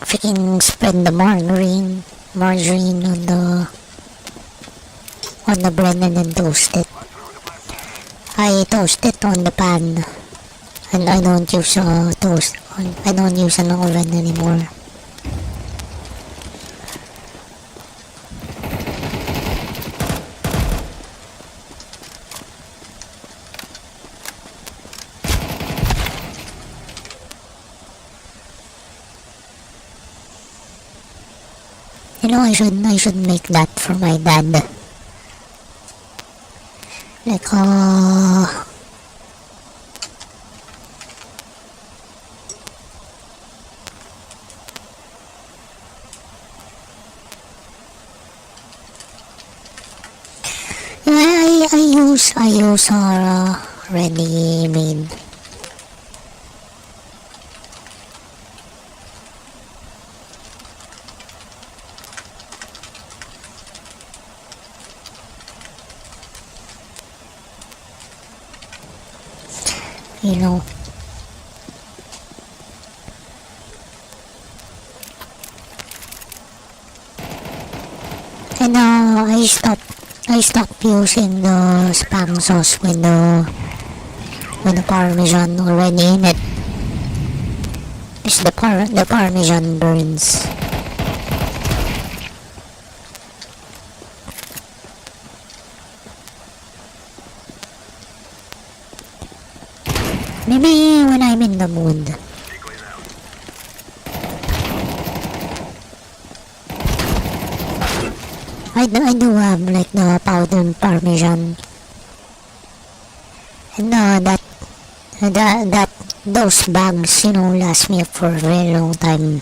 freaking spread the margarine on the bread and then toast it. I toast it on the pan. And I don't use I don't use an oven anymore. I should make that for my dad. Like I use ready-made. And I stopped using the spam sauce with the parmesan already in it. Because the parmesan burns. Maybe when I'm in the mood. I do have like the powdered parmesan. And that those bags, you know, last me for a very long time.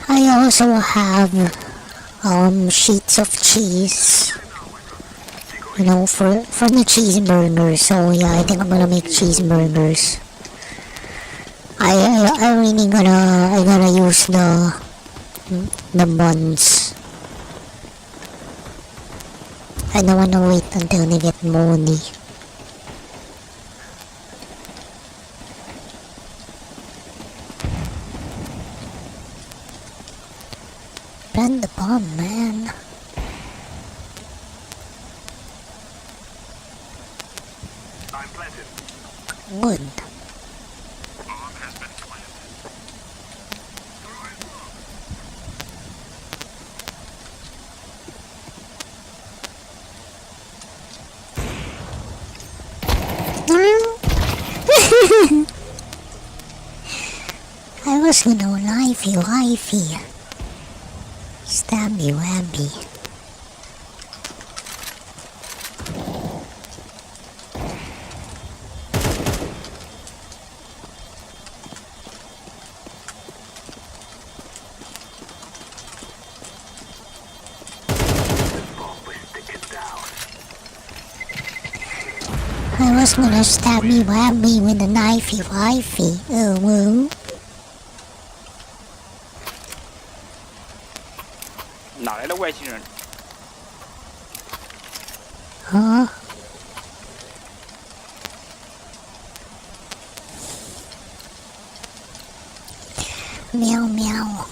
I also have sheets of cheese, you know, for the cheeseburgers. So yeah, I think I'm gonna make cheeseburgers. I really gotta use the buns. I don't wanna wait until they get moldy. Plant the bomb, man. Good. I was gonna wifey. Stabby wabby. I was gonna stabby wabby with a knifey wifey. Oh, woo. Huh? Meow meow.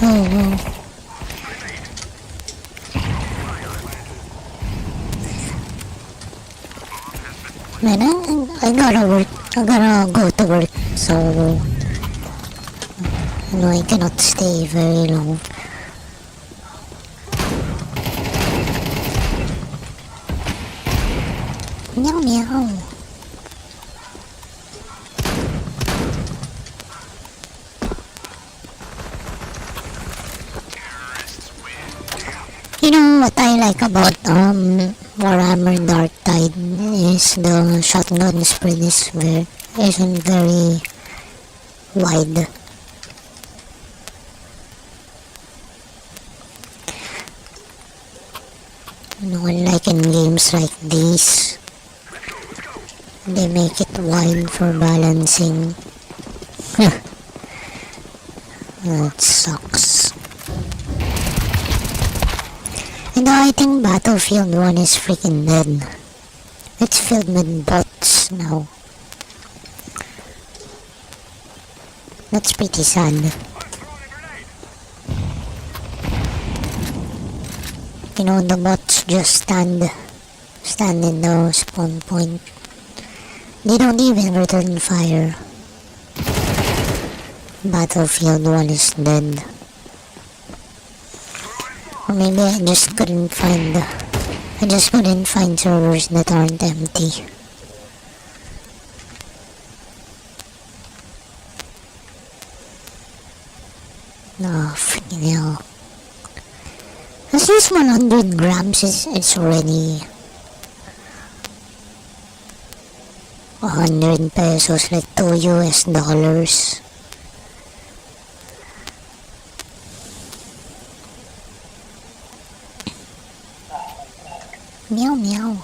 Oh. Man, I gotta work. I gotta go to work, so you know I cannot stay very long. Meow meow. You know what I like about Warhammer Dark Tide is the shotgun spread isn't very wide. You know, unlike in games like these, they make it wide for balancing. That sucks. And I think Battlefield 1 is freaking dead. It's filled with bots now. That's pretty sad. You know, the bots just stand in the spawn point. They don't even return fire. Battlefield 1 is dead. Or maybe I just couldn't find servers that aren't empty. Oh, freaking hell. That's just 100 grams, it's already 100 pesos, like $2 US. Meow meow.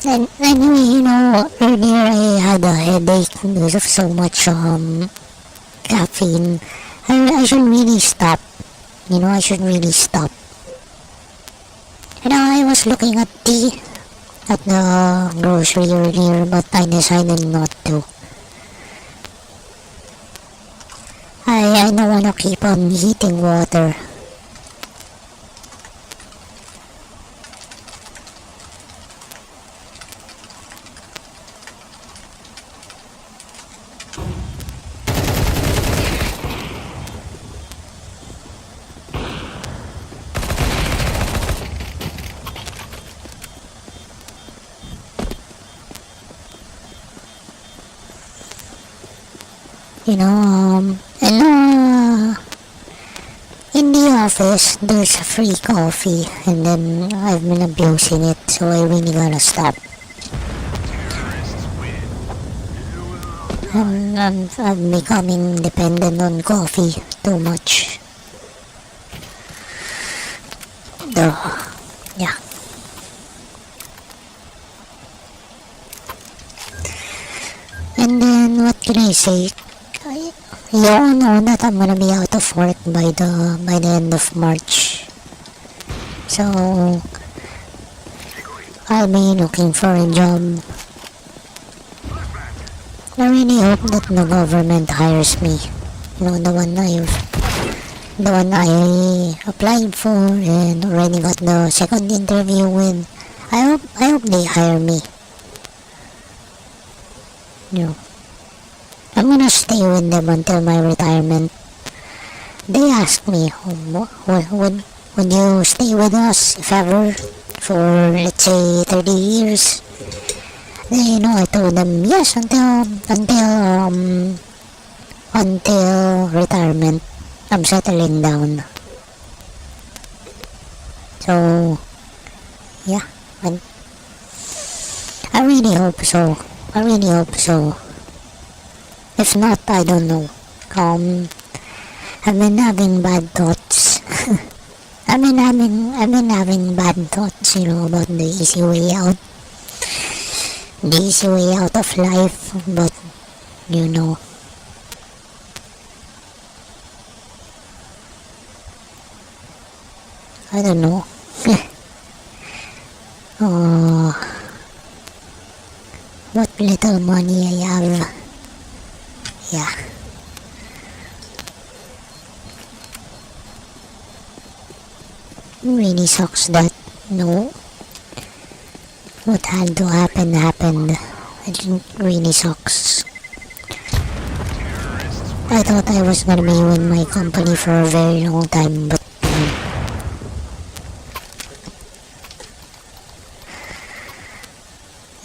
And anyway, earlier I had a headache because of so much caffeine. I should really stop. I should really stop. I was looking at tea at the grocery earlier, but I decided not to. I don't want to keep on heating water. In the office, there's a free coffee, and then I've been abusing it, so I really gotta stop. I'm becoming dependent on coffee too much. Yeah. And then, what can I say? You all know that I'm gonna be out of work by the end of March. So I'll be looking for a job. I really hope that the government hires me. The one I applied for and already got the second interview with. I hope they hire me. I'm gonna stay with them until my retirement. They asked me, would you stay with us if ever for, let's say, 30 years? Then, I told them yes until retirement. I'm settling down. So, yeah, I really hope so. If not, I don't know. I've been having bad thoughts. I've been having bad thoughts, about the easy way out. The easy way out of life, but, I don't know. What little money I have. Yeah. It really sucks that, what had to happen happened. It really sucks. I thought I was gonna be with my company for a very long time, but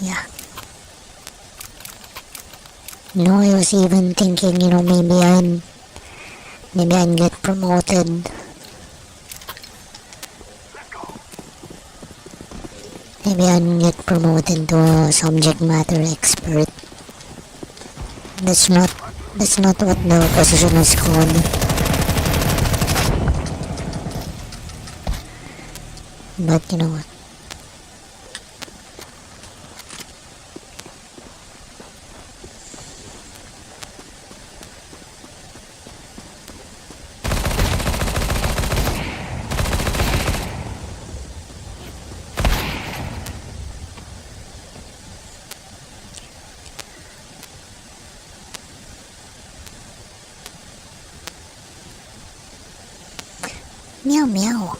yeah. I was even thinking, maybe I'd get promoted. Maybe I'd get promoted to a subject matter expert. That's not what the position is called. But you know what? Meow meow.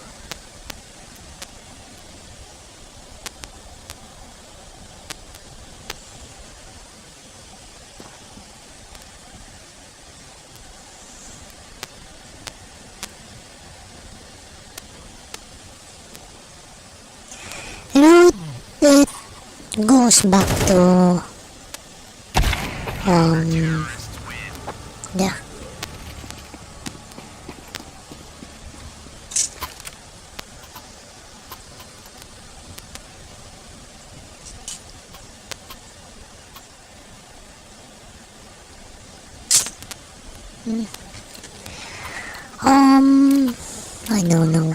It goes back to yeah. I don't know.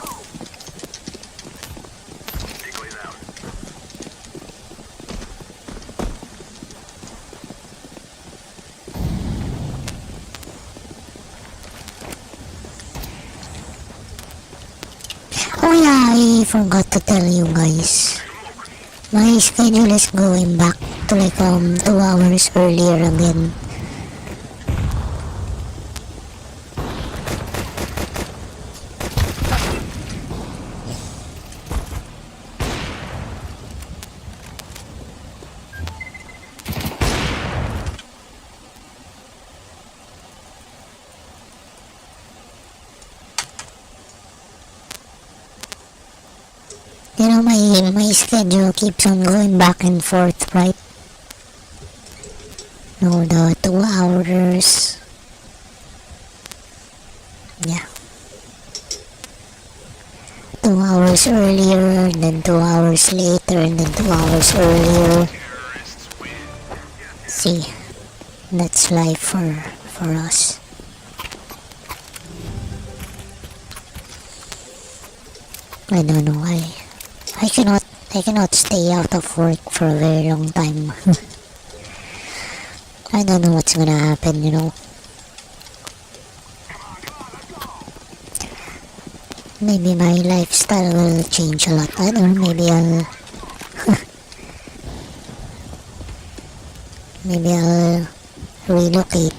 I forgot to tell you guys. My schedule is going back to like 2 hours earlier again. You know, my schedule keeps on going back and forth, right? No, the 2 hours. Yeah. 2 hours earlier, and then 2 hours later, and then 2 hours earlier. See, that's life for us. I don't know, I cannot stay out of work for a very long time. I don't know what's gonna happen, you know. Maybe my lifestyle will change a lot. I don't know, maybe I'll maybe I'll relocate.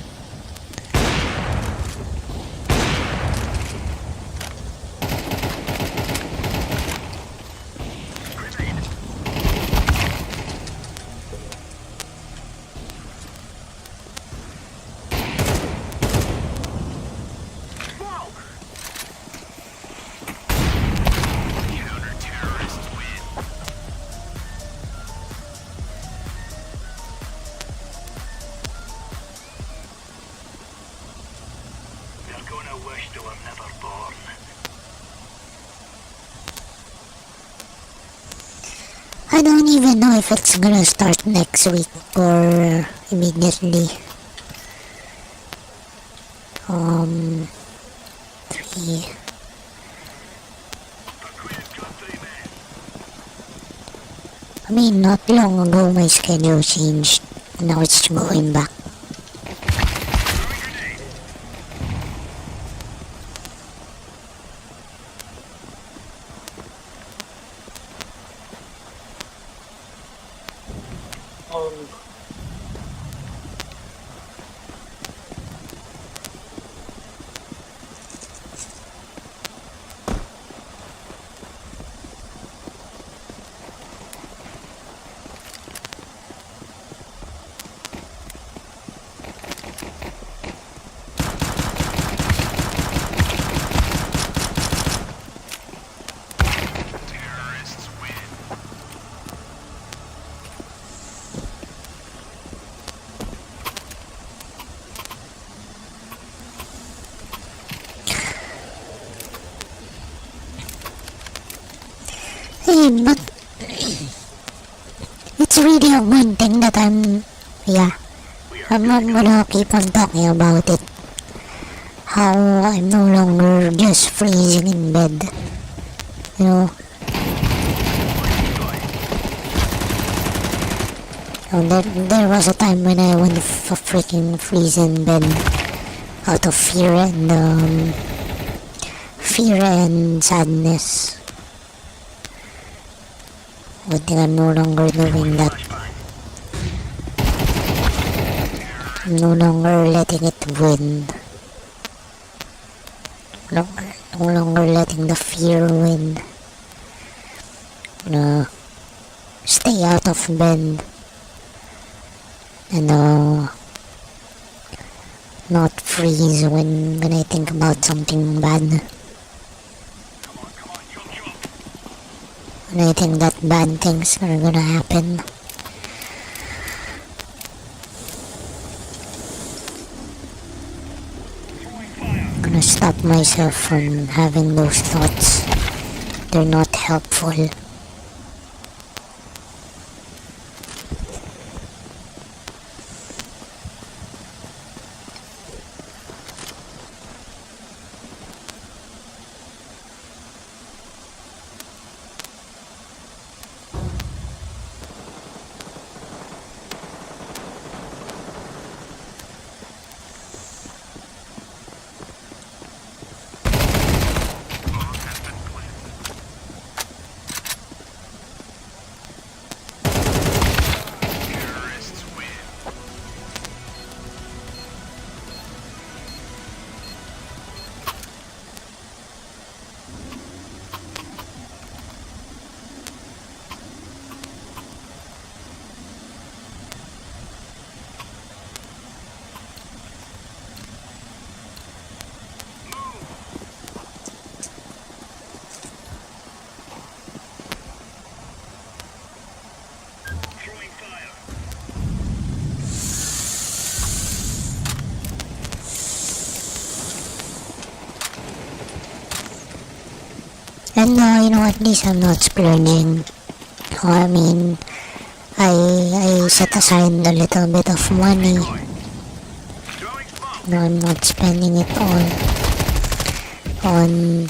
I don't even know if it's gonna start next week or immediately. 3. I mean, not long ago my schedule changed. Now it's going back. Hey, but it's really a good thing that I'm not gonna keep on talking about it. How I'm no longer just freezing in bed. You know? There was a time when I would freaking freeze in bed out of fear and sadness. But I'm no longer doing that. I'm no longer letting it win. No longer letting the fear win. Stay out of bed. And not freeze when I think about something bad. And I think that bad things are gonna happen. I'm gonna stop myself from having those thoughts. They're not helpful. And you know, at least I'm not splurging. I mean, I set aside a little bit of money. No, I'm not spending it on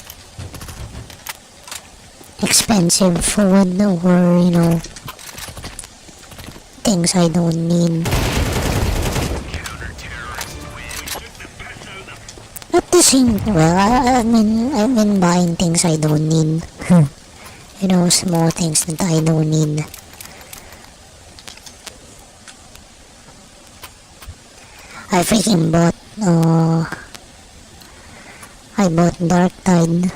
expensive food or, you know, things I don't need. At the same, well, I've been buying things I don't need. You know, small things that I don't need. I freaking bought, I bought Dark Tide.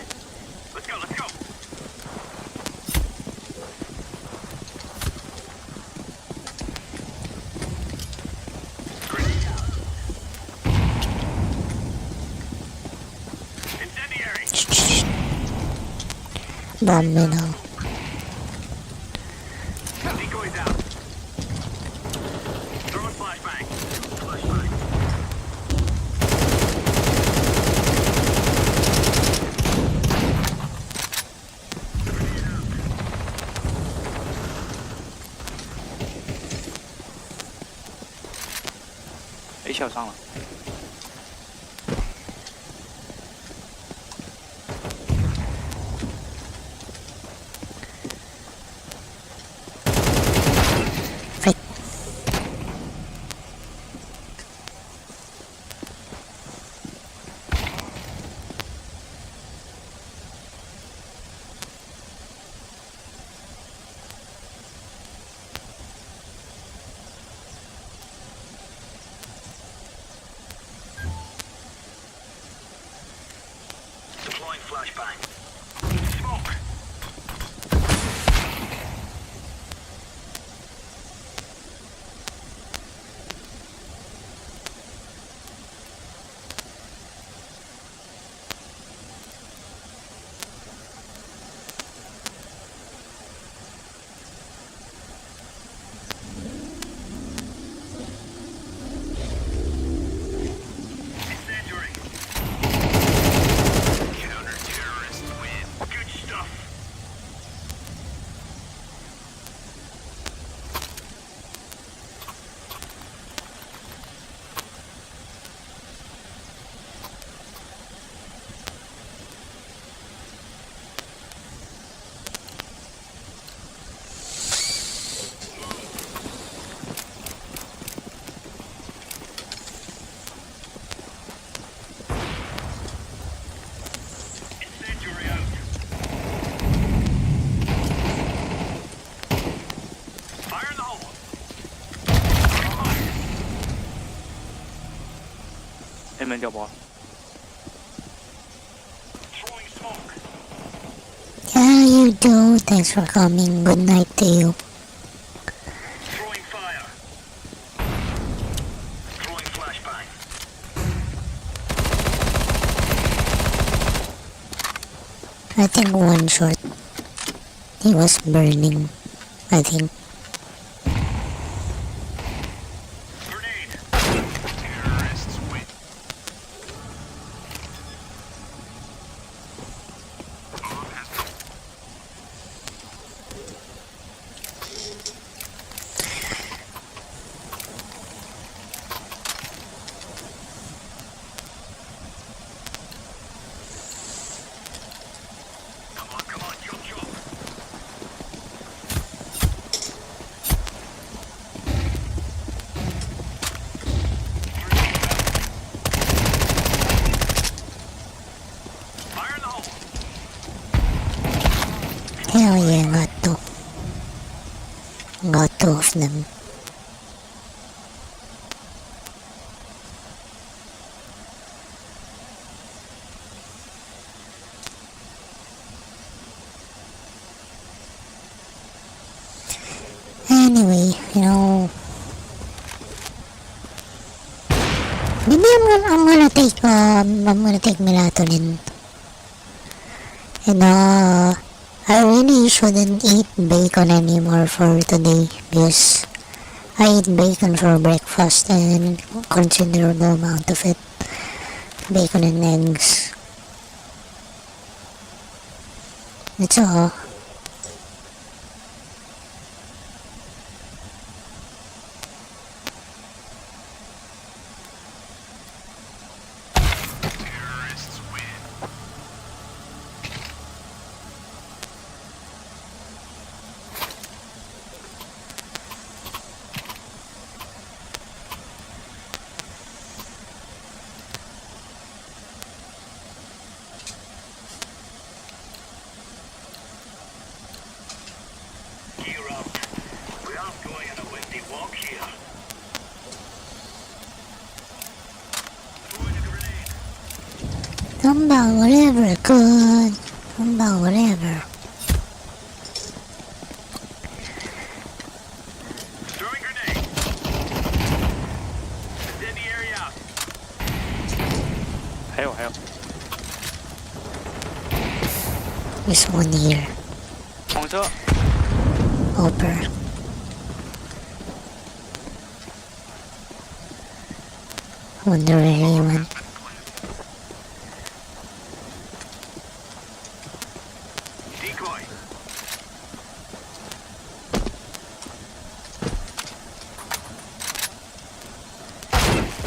Bomb me now. A 小上了，Frick. Deploying flashbang. Smoke. Incendiary. Counter-terrorist win. Good stuff. Incendiary out. Fire in the hole. A 门掉包。 Throwing smoke. Yeah, you do. Thanks for coming. Good night to you. Throwing fire. Throwing flashbang. I think one shot. He was burning. I think. Grenade. Terrorists win. Bomb has been. Come on, jump, jump. Fire in the hole. Hell yeah, got two. Got two of them. Anyway, you know, maybe I'm gonna take melatonin. And I really shouldn't eat bacon anymore for today because I eat bacon for breakfast and considerable amount of it. Bacon and eggs. That's all. About whatever, good. About whatever. Throwing grenade. Incendiary out. 还有还有， There's one here. 黄车， Hopper. Wonder where he went. Decoy.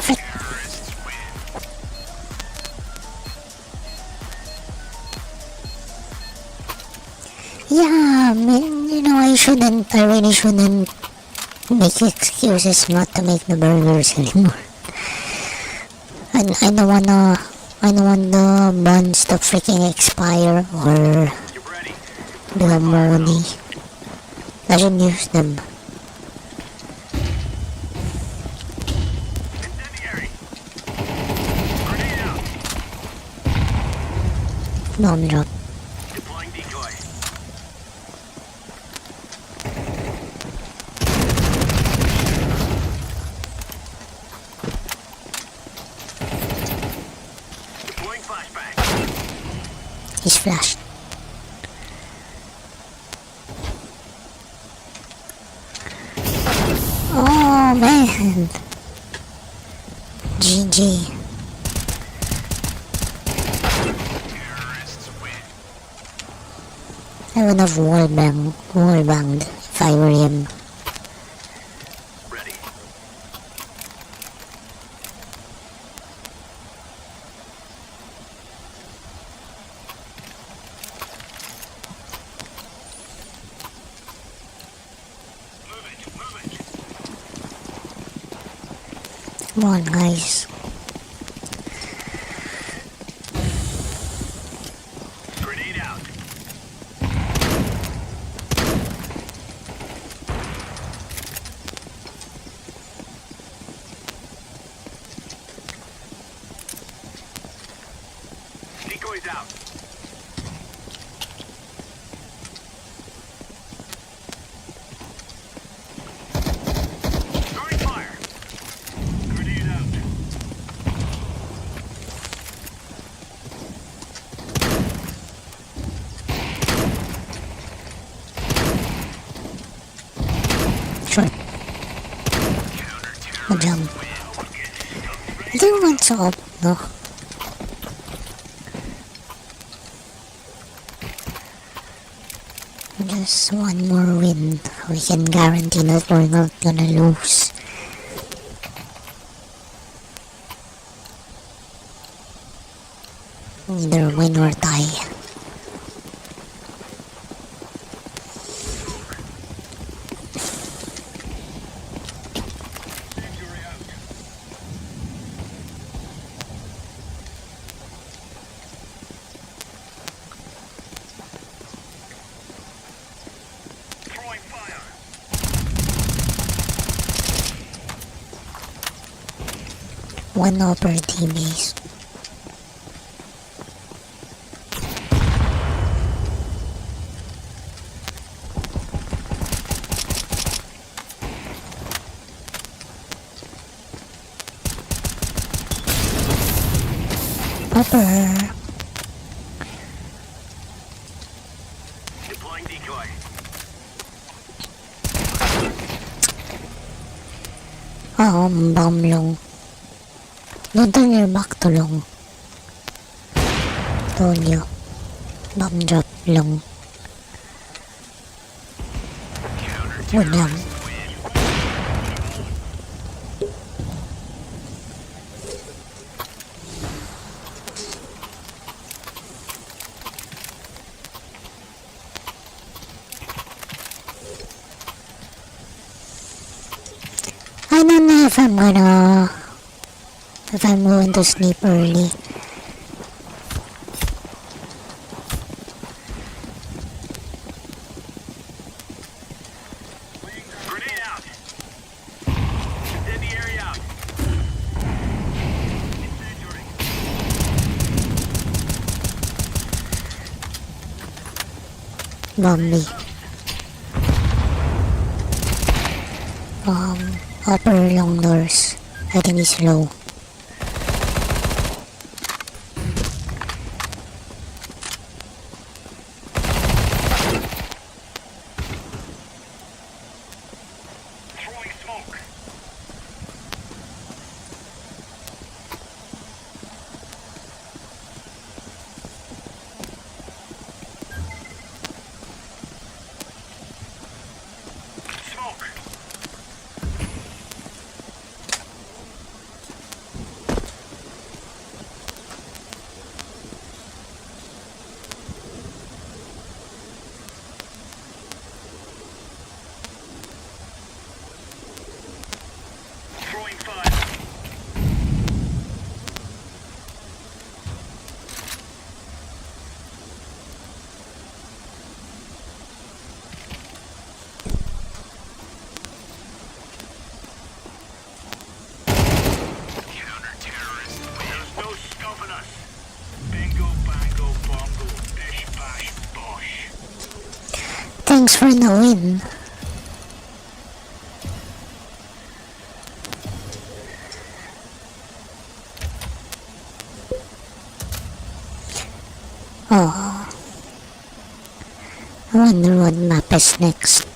Terrorists win. Yeah, I really shouldn't make excuses not to make the burgers anymore. I don't want the buns to freaking expire or Get ready. be moldy. I should use them. Incendiary. Grenade out. Bomb drop. Deploying decoy. Deploying flashbang. He's flashed. Oh man. GG. Terrorists win. I would have wall banged if I were him. Ready. Move it. Come on, guys. Grenade out. Decoys out. Throwing fire. Grenade out. Sure. Good job. I think one's up, no? Just one more win. We can guarantee that we're not gonna lose. Either win or tie. Throwing fire. One upper T-base. Upper. Deploying decoy. Bomb long. Don't turn your back to long. Told you. Bomb drop long. Good lang. I don't know if I'm going to sleep early. Grenade out. Incendiary out. Incendiary. Bombi. Upper long doors. I think it's low. Throwing smoke. Smoke. Throwing fire. There's no stopping us. Bingo, bango, bongo, bish, bash, bosh. Thanks for the win. Oh. I wonder what map is next.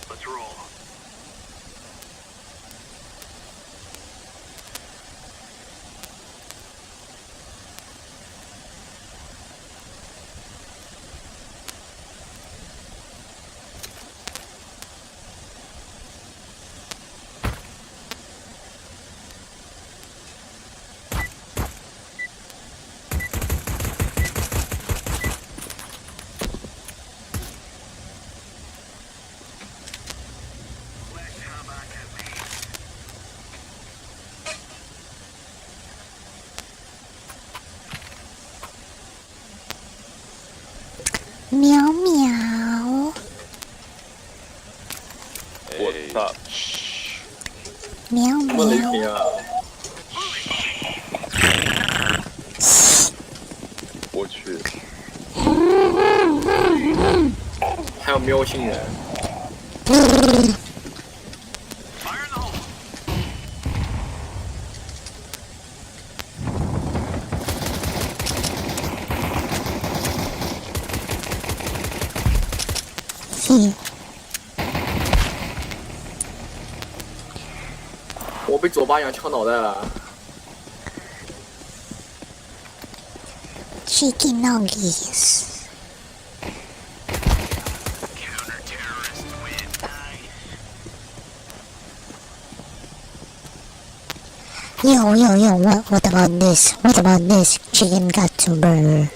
Let's roll. Meow meow.我操， Meow 什么雷 meow. 霆啊！我去，还有喵星人， Fire in the hole. 是我被左巴羊敲脑袋了。 chicken nuggies. Counter-terrorists win. Yo, what about this? What about this chicken katsu burger?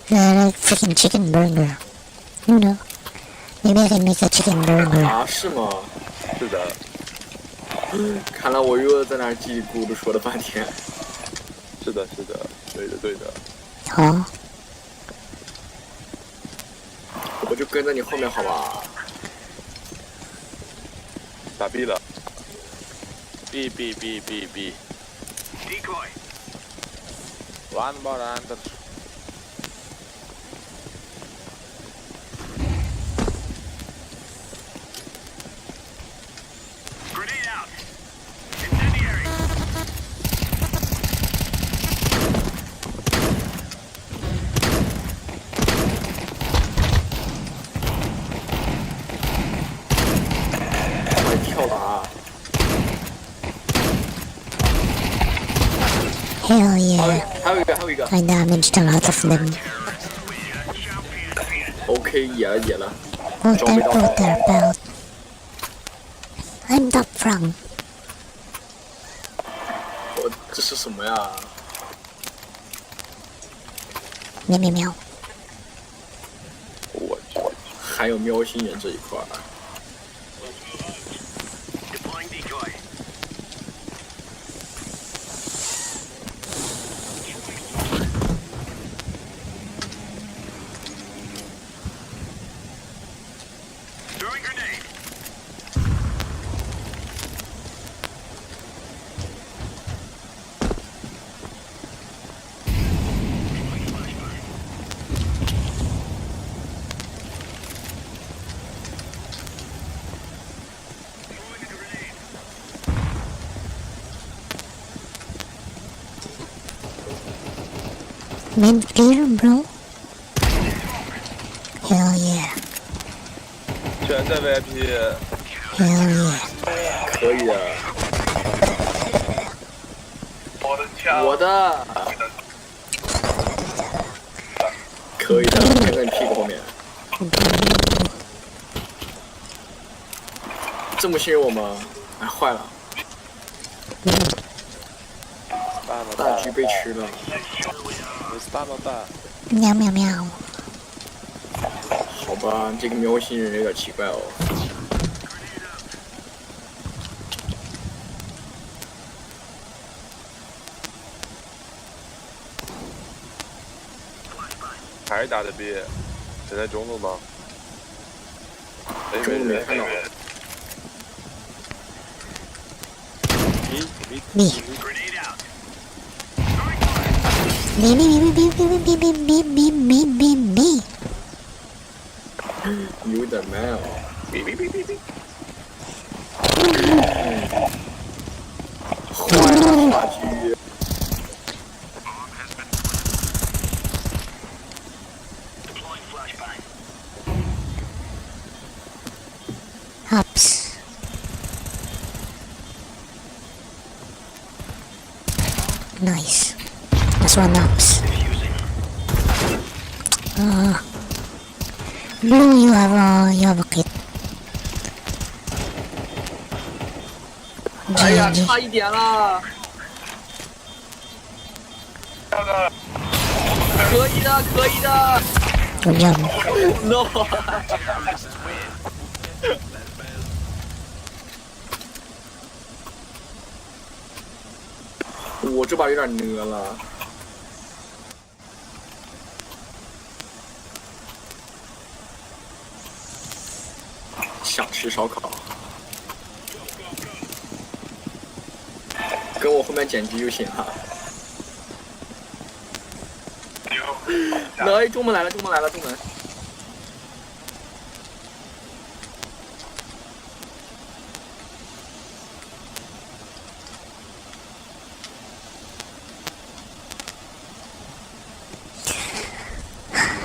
The freaking chicken burger. You know, maybe I can make a chicken burger. 啊，是吗？是的，看来我又在那儿叽里咕噜说了半天。是的，是的，对的，对的。好，我就跟在你后面，好吧？打 B 了， B。 Decoy. One more under。 Grenade out. Incendiary. 快跳了啊！ hell 还 yeah. 有一个。 I damaged a lot of them. OK， 野了。 Water belt. I'm top front. 我这是什么呀？喵喵喵。我去，还有喵星人这一块儿。 Deploying decoy. Throwing grenade. ，Mid clear, bro. Hell yeah. 全在 VIP。 Hell yeah. 可以的。我的。可以的，跟在你屁股后面。这么信任我吗？哎，坏了，大局被吃了。喵喵喵。好吧，这个喵星人有点奇怪哦。还是打的 B， 现在中路吗？中路没看到。 B. Grenade out. B, B, B, B, B, B, B, B, B, B, B, B. 有点慢哦。坏了，大局。 Deploying flashbang. Ups. Nice. That's one ups. Blue, you have a kit. 哎呀， GG. 差一点了。可以的，可以的。 Good job. No。我这把有点呢了。想吃烧烤，跟我后面剪辑就行了。来，中门来了，中门来了，中门。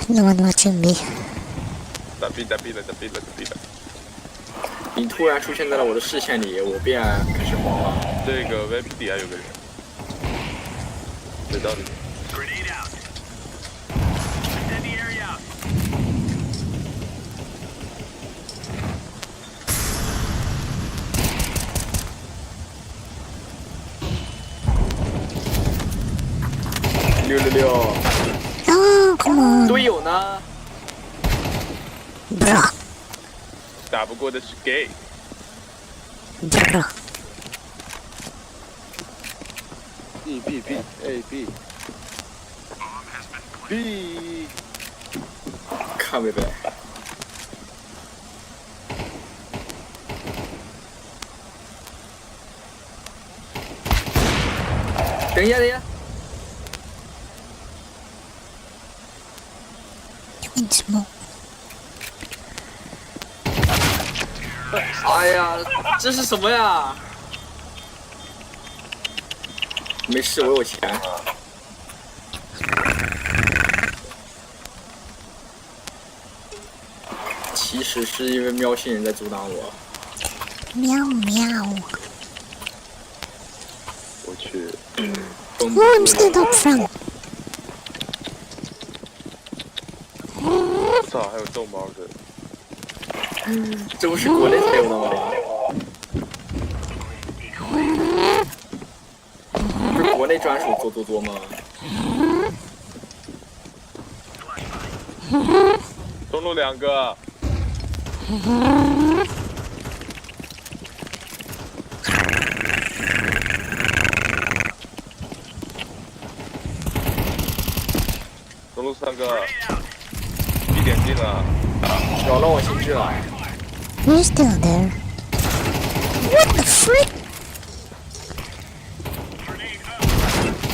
No one watching me. 打 B 了。你突然出现在了我的视线里，我便开始慌了。这个 VIP 底下有个人，知道的。Grenade out. Incendiary out. 666， Oh, come on. 队友呢？ Bro. 打不过的是 gay。 Bro. B。B。看贝贝。等一下。 In smoke. 哎呀，这是什么呀？没事，我有钱。其实是因为喵星人在阻挡我。喵喵。我去。Who's the dog from? 我操，还有逗猫的。这不是国内才有的吗？不是国内专属做吗？中路2个。中路3个。1点进了。扰乱我兴致了。 You're still there. What the frick?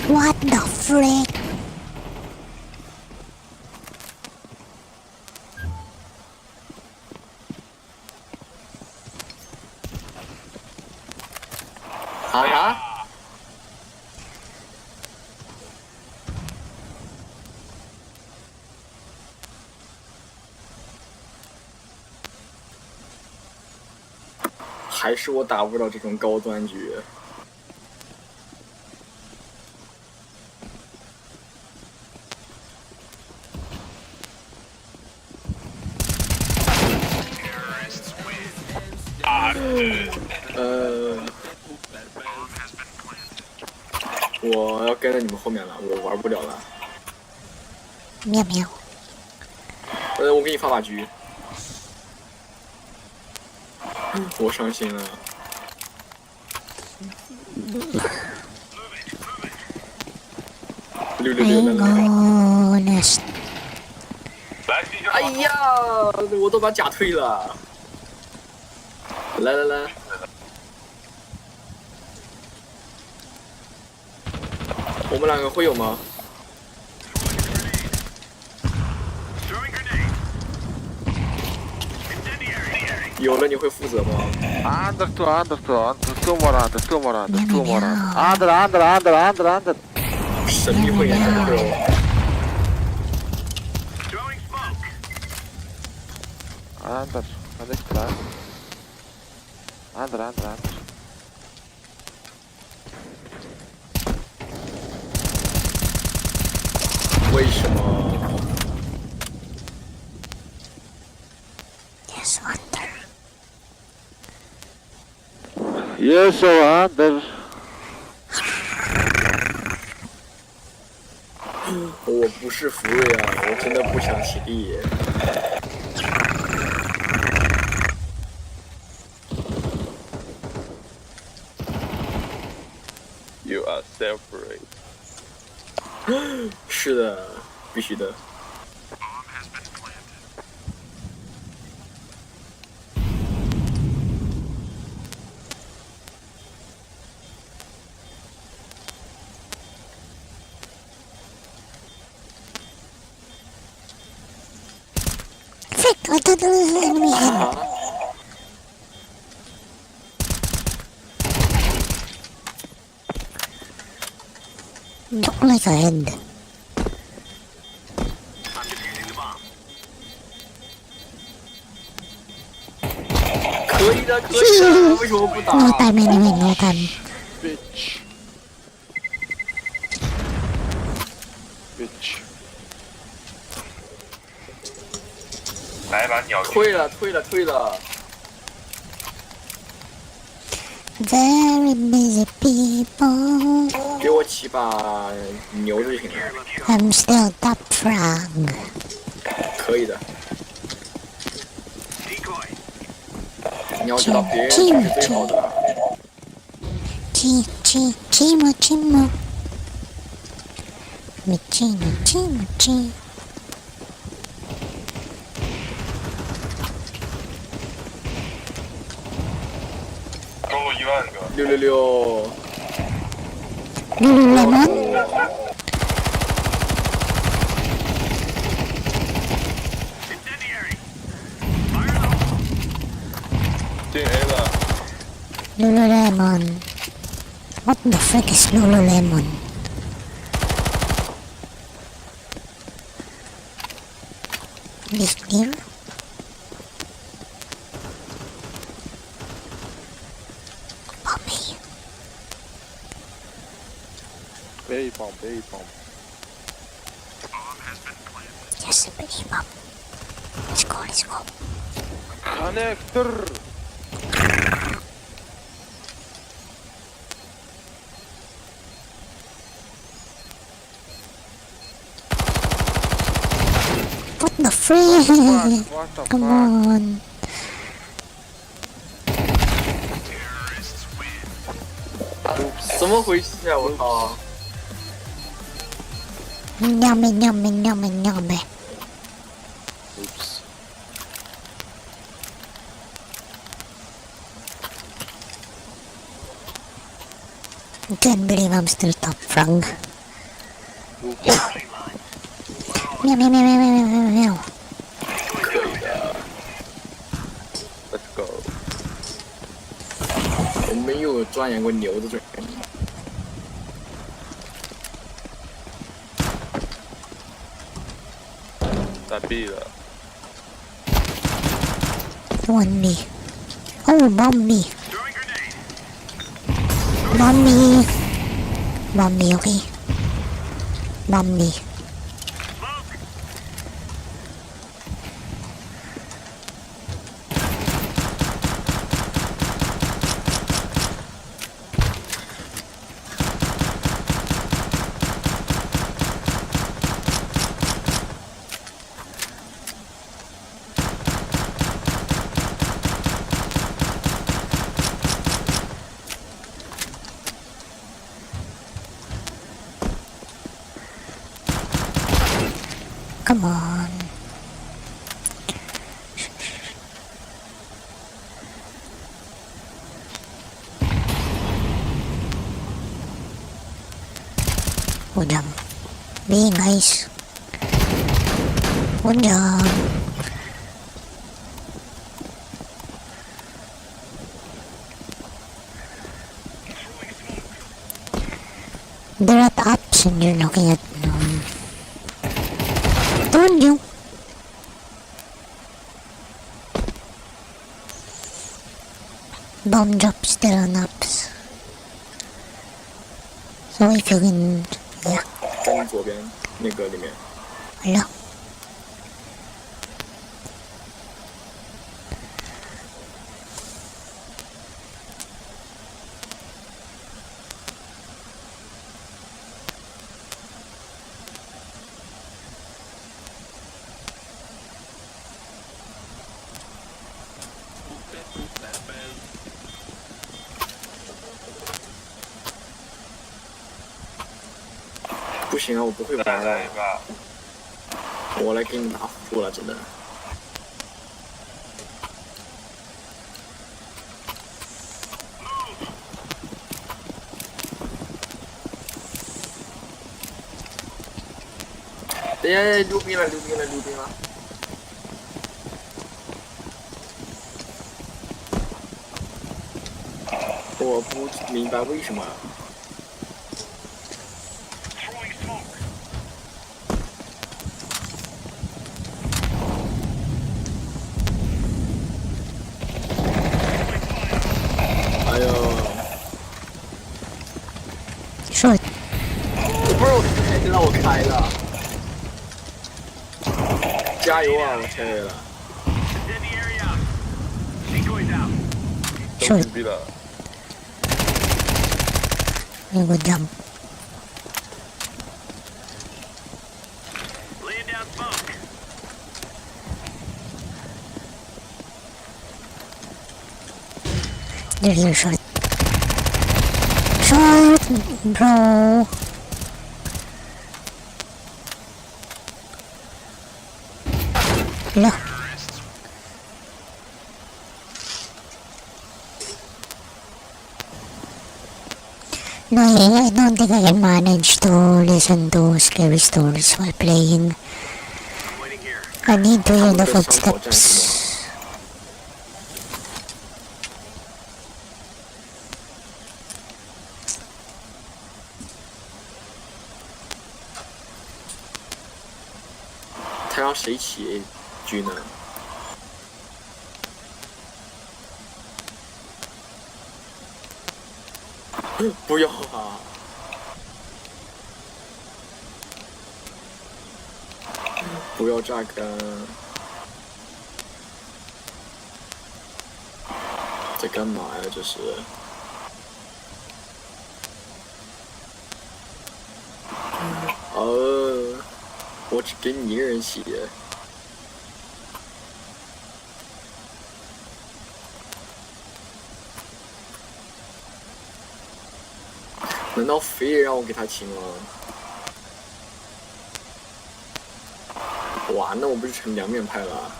What the frick? 啊？还是我打不了这种高端局。我要跟在你们后面了，我玩不了了。喵喵。我给你发把局。我伤心了。666来了。Honest. 哎呀，我都把甲退了。来，我们2个会有吗？有了，你会负责吗？ Under. 神秘会员真的有。Under. 为什么？ Yes, under. Yes, under. 我不是福瑞啊，我真的不想起立。You us. separate. 是的，必须的。Frick, I thought there was an enemy head. Look like a head. I'm defusing the bomb. 可以的，可以的，为什么不打？ No time anyway, no time. Bitch. Bitch. 来把鸟退了，退了，退了。 Very busy people. 给我起把牛就行了。 I'm still top frog. 可以的。 Decoy. 你要知道，别人才是最好的啦。 Chimo, chimo. Chimo. 中路10000个。 666。 Lululemon. 进 A 了。 Lululemon. What the frick is Lululemon? This deal? Bobby. A bomb，A bomb。 Yes, a big bomb. Let's go, let's go. Connector。 What the frick? What the Come fuck? on. Terrorists win. 怎么回事啊！我靠！ Yummy, yummy, yummy, yummy. Oops. I can't believe I'm still top frog. Meow, meow, meow, meow, meow, meow, meow. Let's go。 我没有钻研过牛的这种。打 B 了。 One me. Oh, bomb me. Throwing grenade. Bomb me. Bomb me, okay? Bomb me. Smoke. Come on. Good job. Be nice. Good job. They're at ups and you're looking at them. Told you. Bomb drops still on ups. So if you can, yeah. 跟左边那个里面。 Hello. 不行啊，我不会玩来吧。我来给你打辅助了，真的。哎呀，溜冰了！我不明白为什么。哎呦！说，不是我开的，让我开了。加油啊！我开了。都屏蔽了。那个jump。There's a shot. Shot, bro. No. No, I don't think I can manage to listen to scary stories while playing. I need to hear the footsteps.他让谁起狙呢？不要啊！不要炸开！在干嘛呀？这是？我只给你一个人洗。难道非得让我给他清吗？哇，那我不是成两面派了？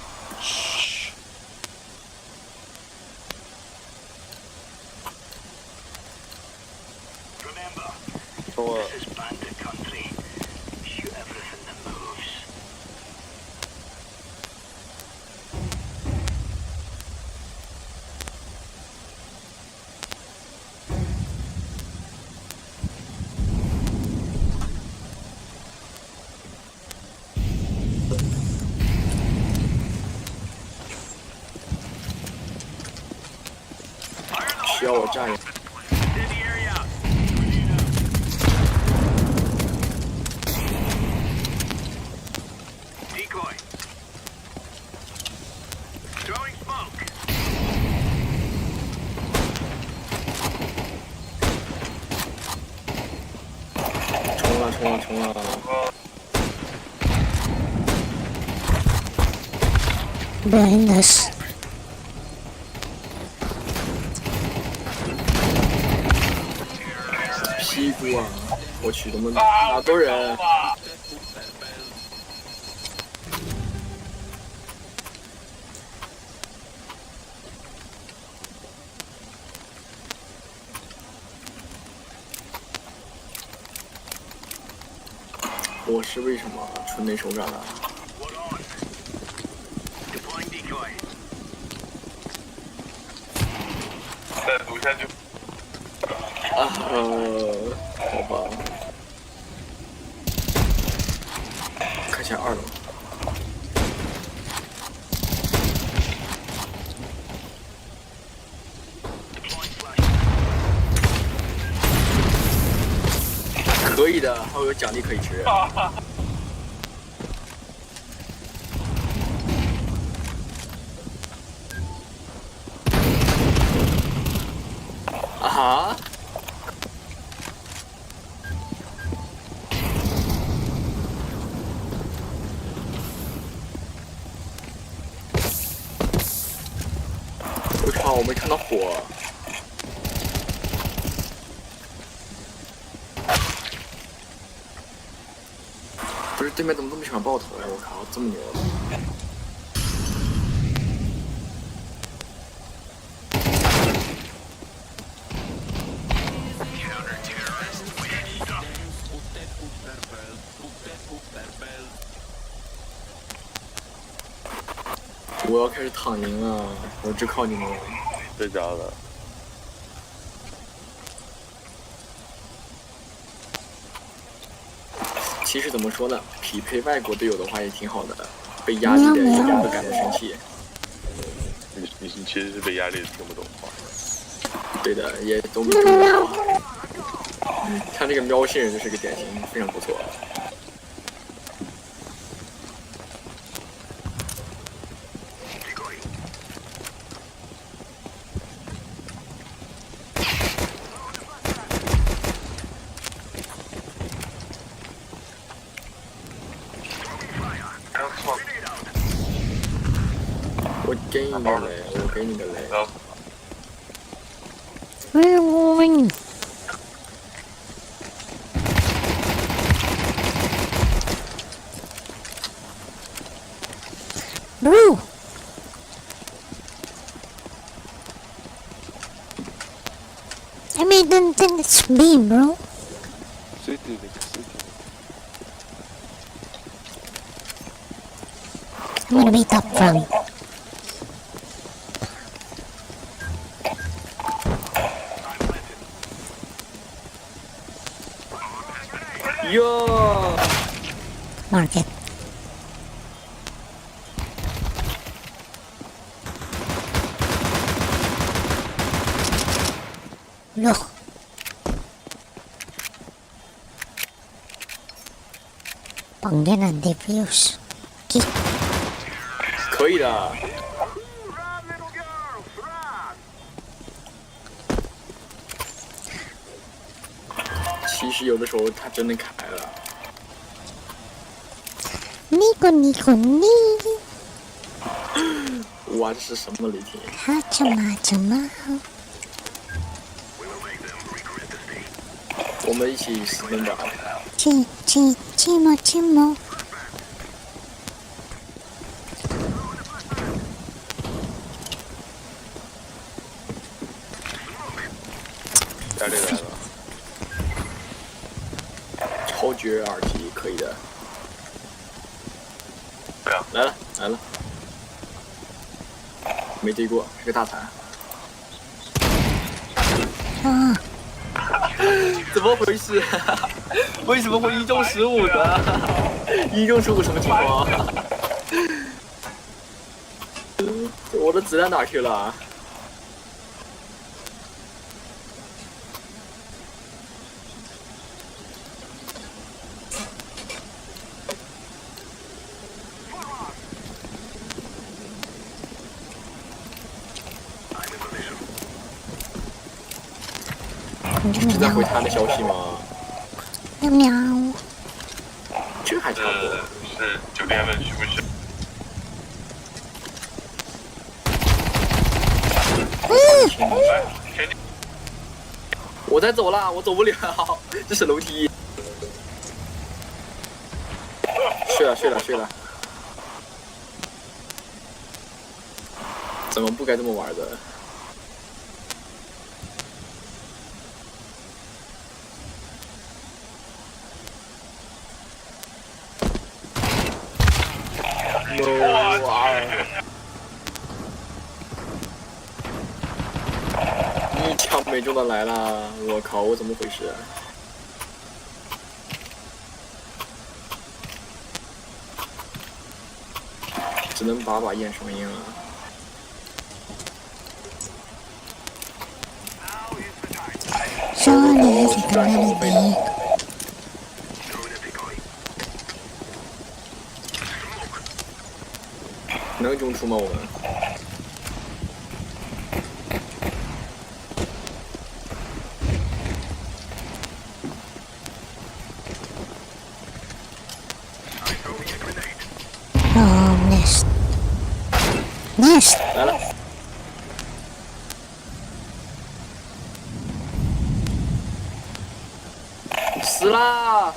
我。需要我炸一下。冲了！ Behind us. 屁股啊！我去，怎么哪多人？我是为什么纯没手感了？再读下去。好吧。看下2楼。可以的，还有奖励可以吃。啊！我靠！我没看到火。不是对面怎么这么喜欢爆头呀？我靠，这么牛！我要开始躺赢了，我只靠你们了。真假的？其实怎么说呢，匹配外国队友的话也挺好的，被压力的也不会感到生气。你其实是被压力听不懂话。对的，也总比中国好。像这个喵星人就是个典型，非常不错。我给你个雷，我给你个雷。Bro. I mean, then it's me, bro. I'm gonna be top front. Yo! Mark it. Look. Pangginan defuse. 可以的。其实有的时候他真的开了。Nico Nico Ni. 哇，这是什么雷霆？哈cha ma cha ma. 我们一起私奔吧。chi mo. 压力来了。超绝耳机可以的。对啊。来了来了。没对过，是个大残。啊！怎么回事？为什么会1中15的？1中15什么情况？我的子弹哪去了？是在回他的消息吗？喵喵。这还差不多。是酒店问需不需要？我在走啦，我走不了，这是楼梯。睡了。怎么不该这么玩的？一枪没中的来了，我靠，我怎么回事啊？只能把验双音了。说你是个melody。能中出吗？我们？哦 ，nest 来了。死啦！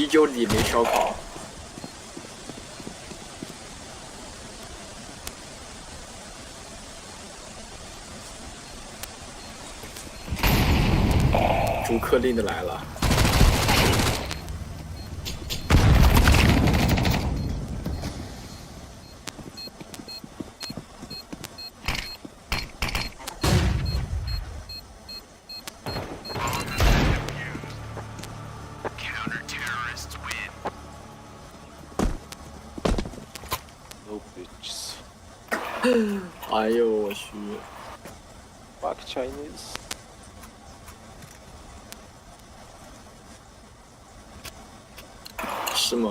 酒里没烧烤。朱克令的来了。No bitches. 哎呦我去！ Fuck Chinese. 是吗？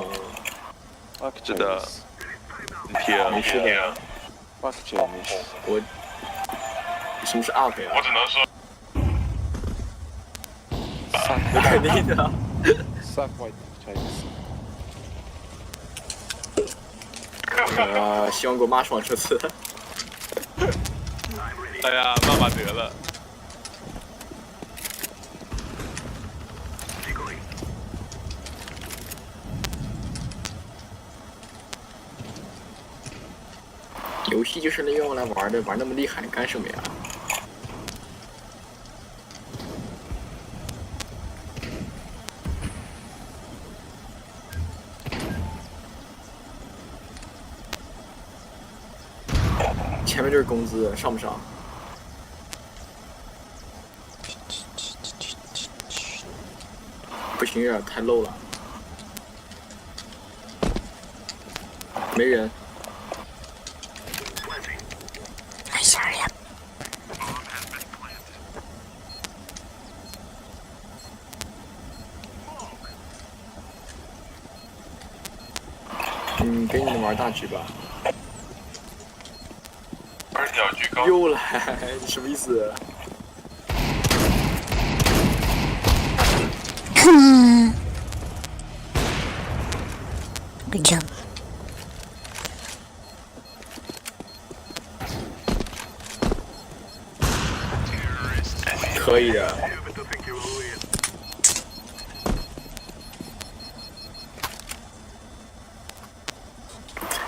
Fuck 是的 Chinese. 没事的。 Fuck Chinese. 我什么是 up 呀？我只能说，那肯定的。 Suck my Chinese. 希望给我骂爽这次。哎呀，骂骂得了。游戏就是用来玩的，玩那么厉害干什么呀？前面这是工资，上不上？不行，有点太 low 了。没人。 I sorry up. 给你们玩大局吧。二角居高。又来，你什么意思？ Good job. 可以的。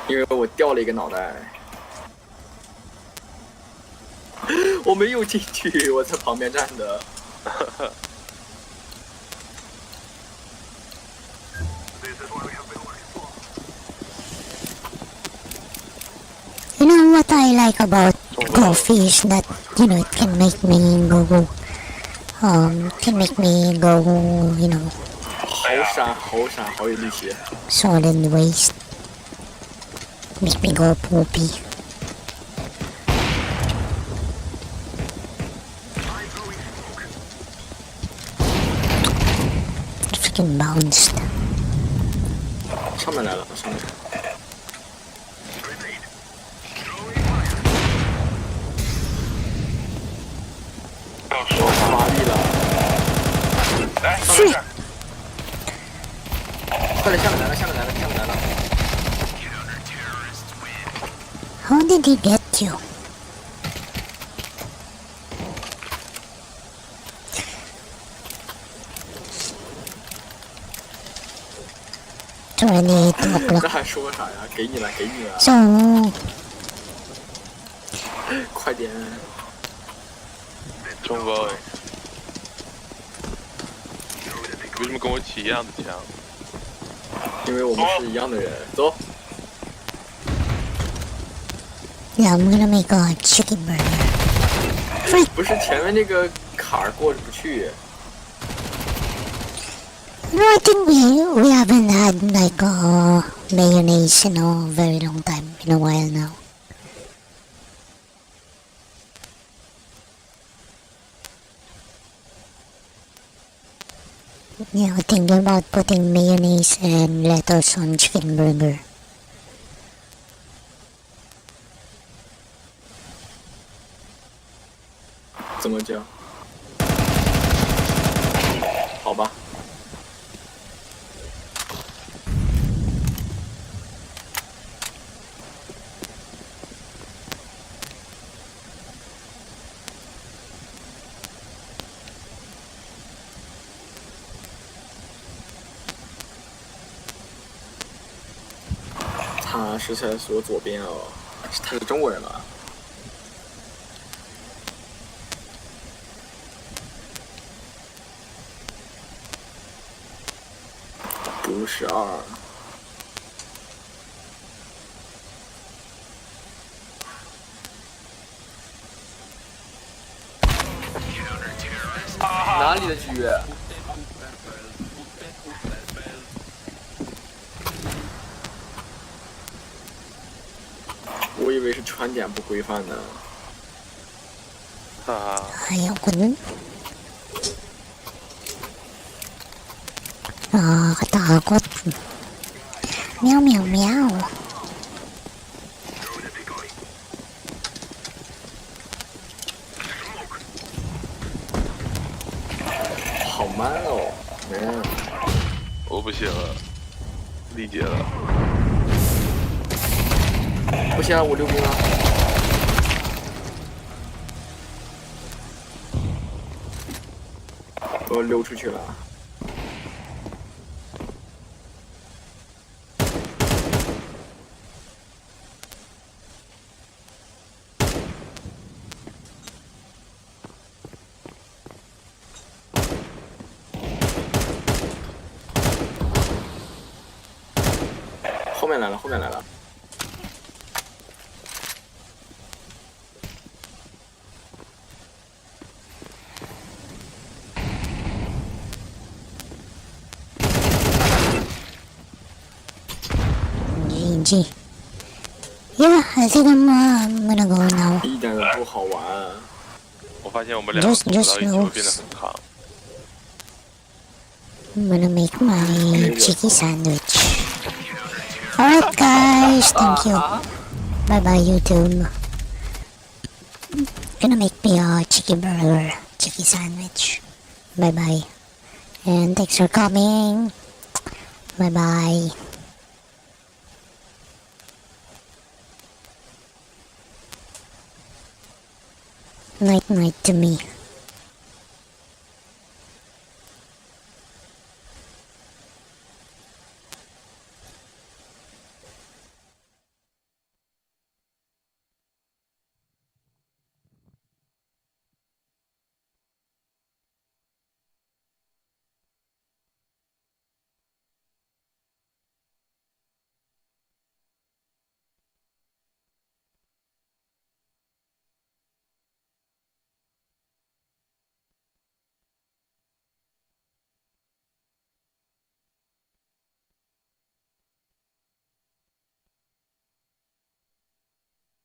因为我掉了一个脑袋，我没有进去，我在旁边站的。You know what I like about coffee is that, you know, it can make me go, you know, 好闪，好闪，好有力气。 solid waste. Make me go poopy. Freaking bounced. 上面来了，上面。我发力了。来，上 Free. 面。快点，下面来了，下面来了，下面来了。 How did he get you? It's already 2 o'clock. 这还说啥呀？给你了，给你了。 So, 快点。中哥，为什么跟我起一样的枪？因为我们是一样的人。走。 yeah, I'm gonna make a chicken burger. 不是前面那个坎儿过不去。 No, I think we haven't had like mayonnaise in a very long time, in a while now. Yeah, thinking about putting mayonnaise and lettuce on chicken burger. 怎么讲？好吧。食材是我左边哦，他是中国人吗？不是二。哪里的局？我以为是传点不规范呢。啊，哎呀，滚！Nakatakot. Meow, meow, meow. 好慢哦，我不行了，理解了。不行，我溜冰了。我溜出去了。后面来了，后面来了。GG. Yeah, I think I'm gonna go now. 一点都不好玩。我发现我们两个走到一起会变得很扛。I'm gonna make my cheeky sandwich. Alright guys, thank you. Bye bye YouTube. Gonna make me a cheeky burger, cheeky sandwich. Bye bye. And thanks for coming. Bye bye. Night night to me.